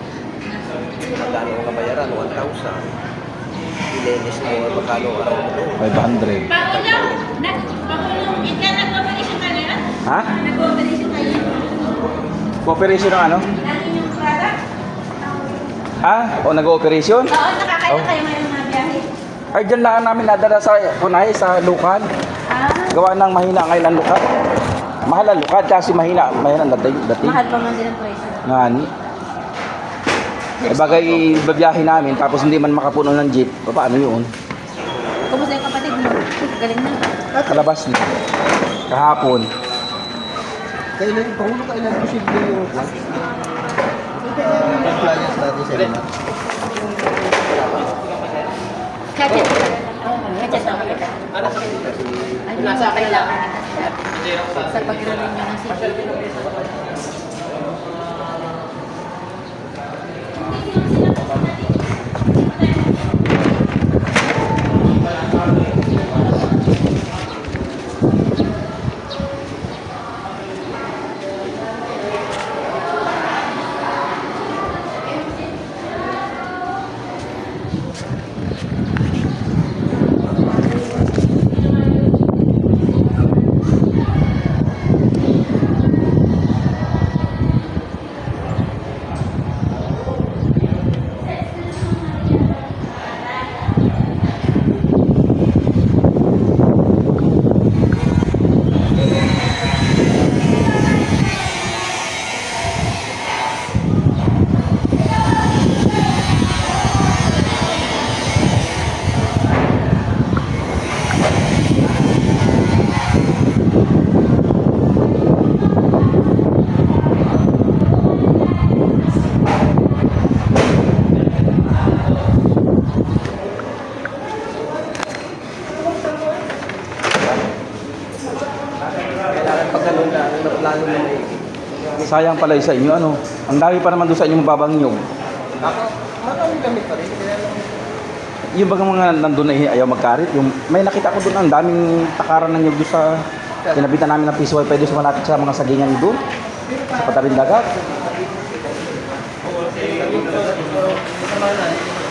Magkano ang kabayaran? 1,000. Ilenis mo, magkano ang araw mo doon? 500. Pangulong, ika nag-operation ka na? Ha? Nag-operation kayo? Cooperation ng ano? Ang inyong product? Ah? O nag-ooperation? Oo, nakakailan kayo ngayon mga biyahe. Ay, dyan lang namin nadala sa kunay, sa Lukan. Gawa ng mahina ngayon ang Lukan. Mahal ang Lukan kasi mahina ang dating. Mahal pa man din ang presyo. Ngani. Eh bagay babiyahe namin tapos hindi man makapuno ng jeep. Paano yun? Kumusta yung kapatid mo? Galing na. Kalabas na. Kahapon. Kailan, Pangulo, kailan posible yung kwan? Compliance natin sa lima. Kachat. Kachat ako kita. Ano nasa kailangan sa pag-release nyo ng city. lalo na may... Sayang pala yung sa inyo, ano. Ang dami pa naman doon sa inyong babangyog. Maraming gamit pa rin. Kaya lang, Yung bagang mga nandun na ayaw magkarit, yung may nakita ko doon ang daming takaran ng nyug doon sa pinabitan namin ng piso wifi doon sa malapit sa mga sagingan doon sa patabing dagat.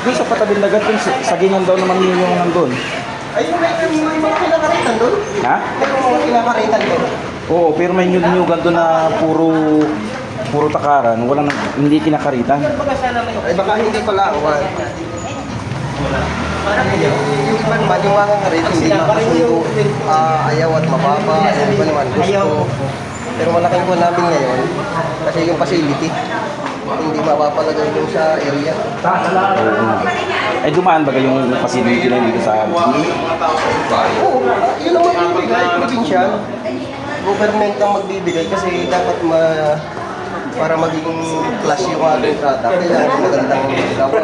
Doon sa patabing dagat yung sagingan daw naman yung nandun. ay, may mga kinakaritan doon. Ha? May mga kinakaritan doon. Oo, pero may nyug-nyugan doon na puro takaran, walang hindi kinakaritan. Ay, baka hindi pala. Yung iba naman, yung mga ngarit, hindi makasunod, ayaw at mababa, yung iba naman gusto. Pero malaking po namin ngayon, kasi yung facility, hindi mapapalagay yung sa area. Ay dumaan ba yung facility na dito sa Oo, yun ang magbibigay, provincial. Government ang magbibigay kasi dapat para maging class yung ating product, kailangan magandang dapat.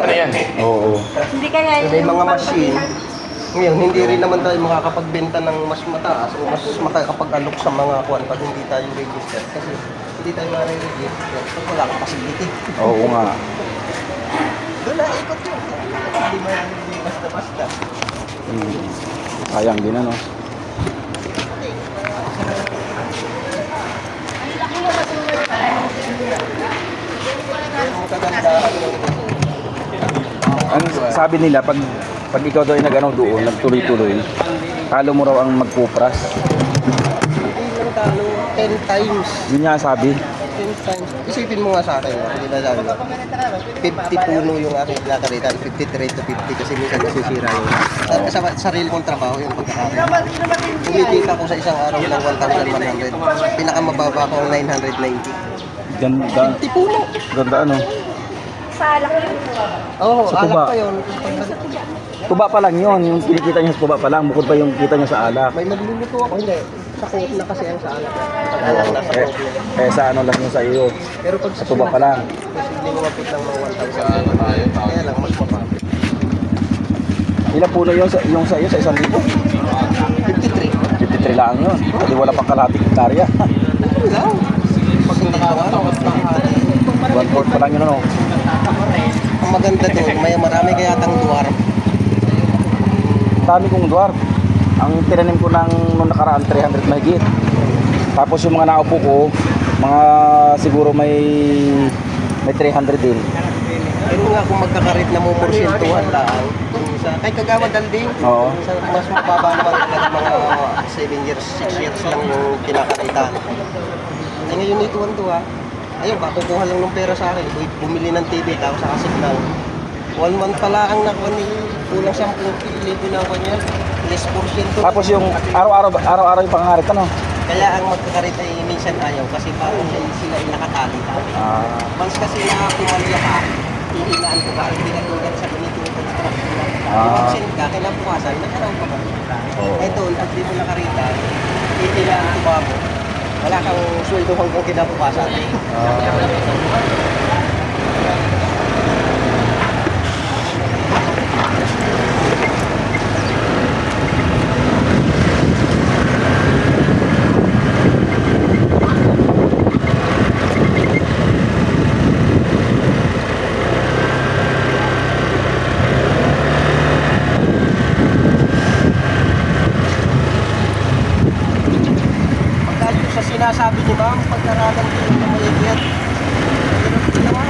Oo. Hindi kaya May mga machine. Ngayon, hindi rin naman tayo makakapagbenta ng mas mataas o mas makakapag-alok sa mga kuwan pag hindi tayo registered. Kasi hindi tayo ma-register. So, wala kang facility. Oo nga. Doon na, ikot yun. Hindi basta-basta. Sayang din ano. Ang kagandahan yung Ang sabi nila pag ikaw daw ay nag-ano doon, nagtuloy-tuloy, talo mo raw ang magpupras. hindi lang talo 10 times. Yun nga sabi. 10 times. Isipin mo nga sa akin, hindi ba sabi ko? 50 puno yung aking kinakaritan, 53 to 50 kasi minsan nasisira yung sa sarili kong trabaho yung pagkakaritan. Kumikita ko sa isang araw ng 1,100. Pinakamababa ko ang 990. Ganda. 50 puno. Ganda ano. sa alak yun. Oo, Sa alak tuba. pa yun. Tuba pa lang yun. Yung kinikita niya sa tuba pa lang. Bukod pa yung kita niya sa alak. May magluluto ako, hindi. Sa coat na kasi ang sa alak. Pag alak nasa coat yun. Sa ano lang yun sa iyo. Pero pag Sa tuba pa lang. kasi hindi lumapit ng mga 1,000. Kaya lang, mas mapapit. Ilang puno yun yung sa iyo sa 1,000? 53. 53 lang yun. Hindi wala pang kalating hektarya. Ano lang? Pag hindi ka ano, 1/4 pa lang yun ano. ang maganda doon, may marami kaya tang dwarf. Dami kong dwarf. Ang tinanim ko nung nakaraan 300 mahigit. Tapos yung mga naupo ko, mga siguro may 300 din. Pero nga kung magkakarit na mo porsyentuhan lang, sa kay Kagawa Dalding, Oo. sa mas mababa naman talaga mga 7 years, 6 years lang yung kinakaritan. Eh ngayon ito tuwa. Ayun, kukuha lang ng pera sa akin. Bumili ng TV, tapos sa signal. 1 month pala ang nakuha ni kulang 10,000 na ako niya. Less porsyento. Tapos yung araw-araw yung pangarit ano. Kaya ang magkakarit ay minsan ayaw kasi parang sila ay nakatali. Once kasi nakakumali ka, hihinaan ko ka, hindi ka tulad sa ganito yung construction lang. Kung ka, kinabukasan, nagkaraw ka ba? Ito, pag di mo nakarita, hihinaan ko ba mo? Wala kang sweldo hanggang kinabukasan. Sa sinasabi ni ma'am, pag-aralan ko yung maligyan. Mahirap din naman.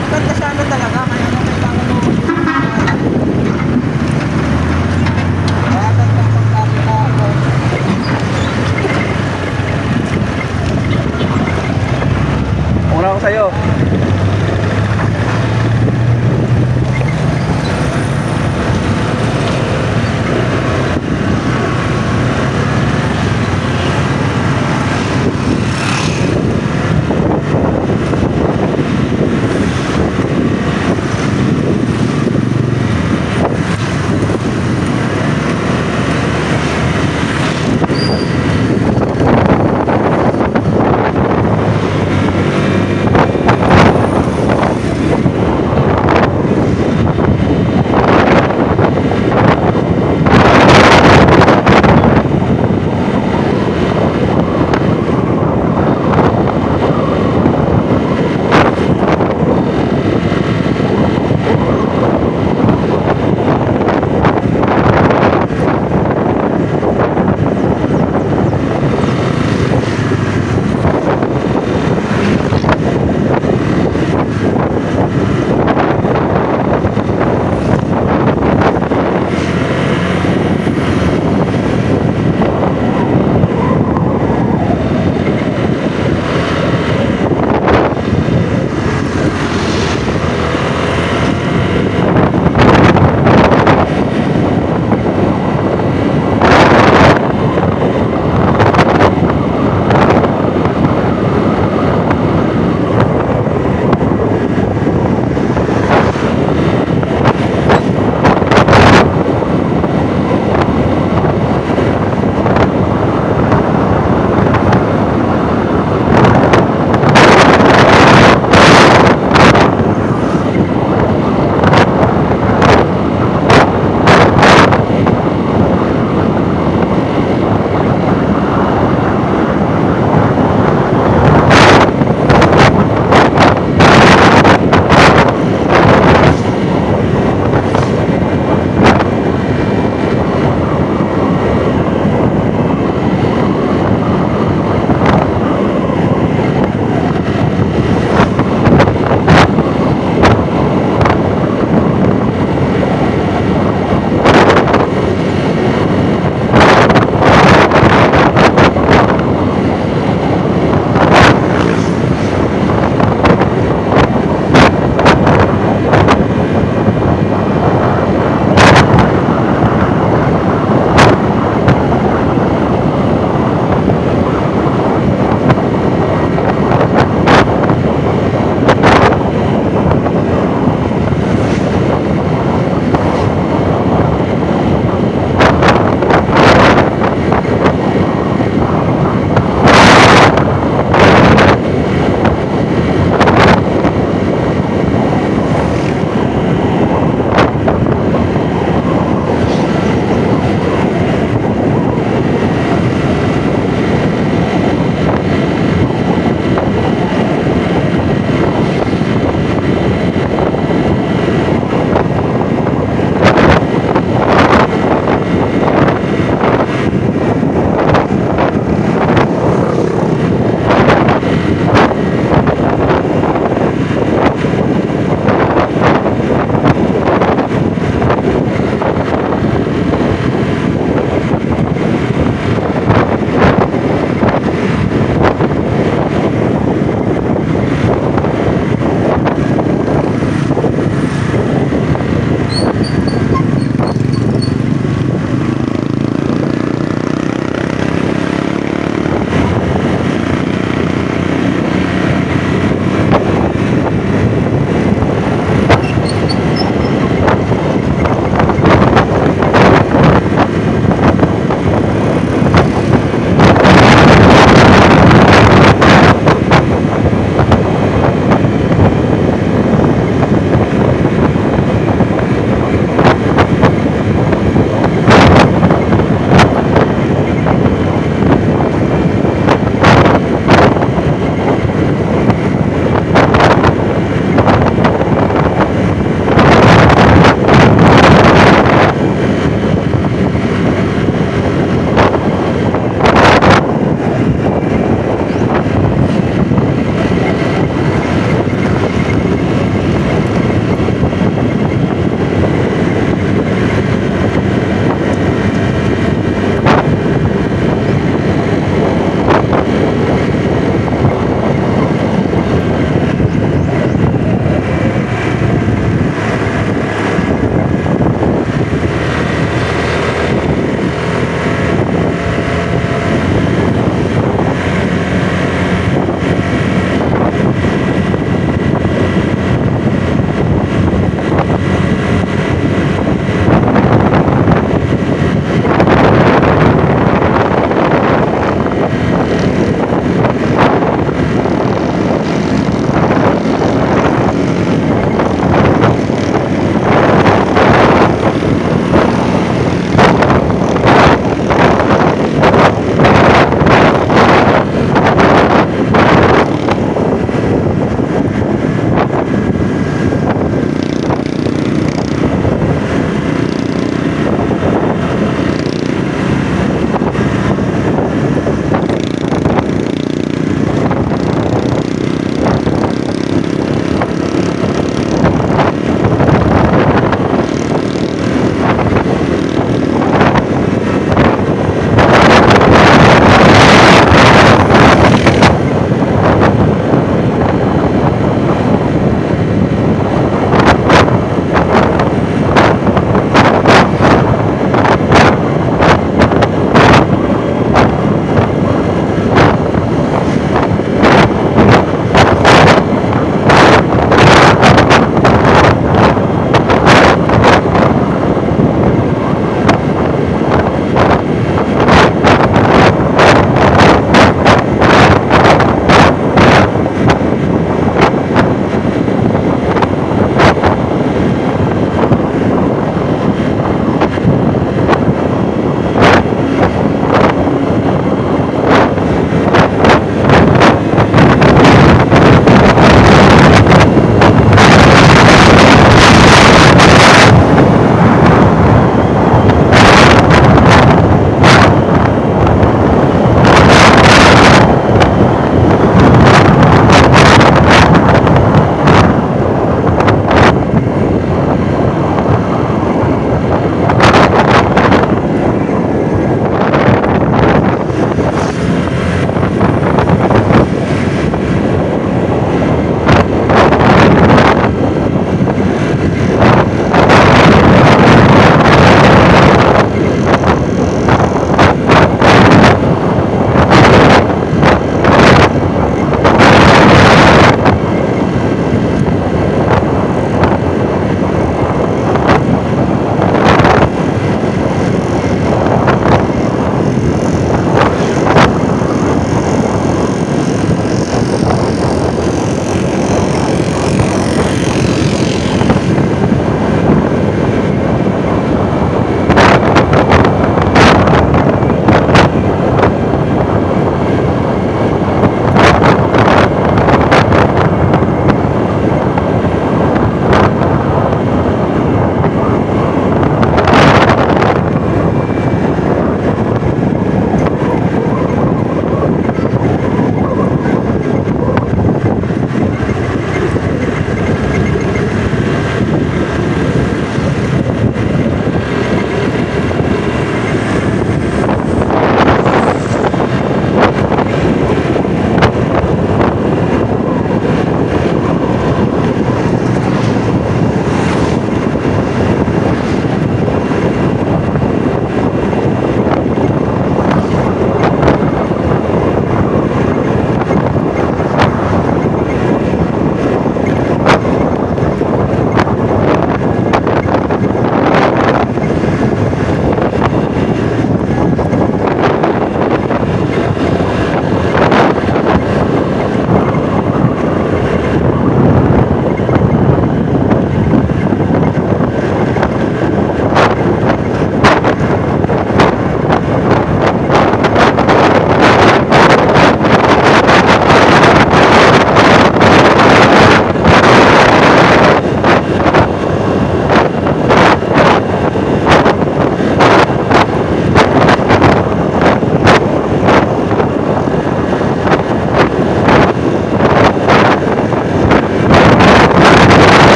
Maganda sana talaga, kaya na kailangan mo kaya ganda pagkakita ako. Una ako sa'yo.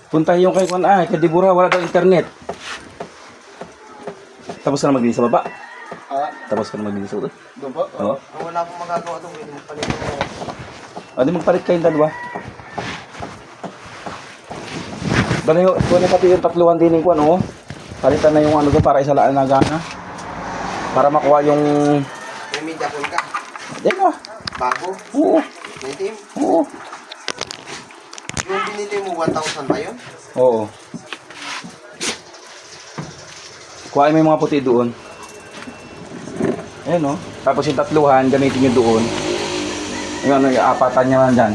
Puntahin yung kay Kwan kay Deborah, wala daw internet. Tapos ka na maglinis sa baba? Tapos ka na maglinis sa baba? Oo. Wala akong magagawa doon. Pwede magpalit ko. Di magpalit kayong dalawa. Bala yung, pati yung tatluhan din yung Kwan, oh. Palitan na yung ano doon para isalaan na gana. Para makuha yung... May media call ka. Yan ba? Bago. Oo. May team. Oo. Yung binili mo 1,000 ba yun? Oo. Kuhain mo yung mga puti doon. Ayan, no? Tapos yung tatluhan, gamitin nyo doon. Yung ano, yung apatan nyo na dyan.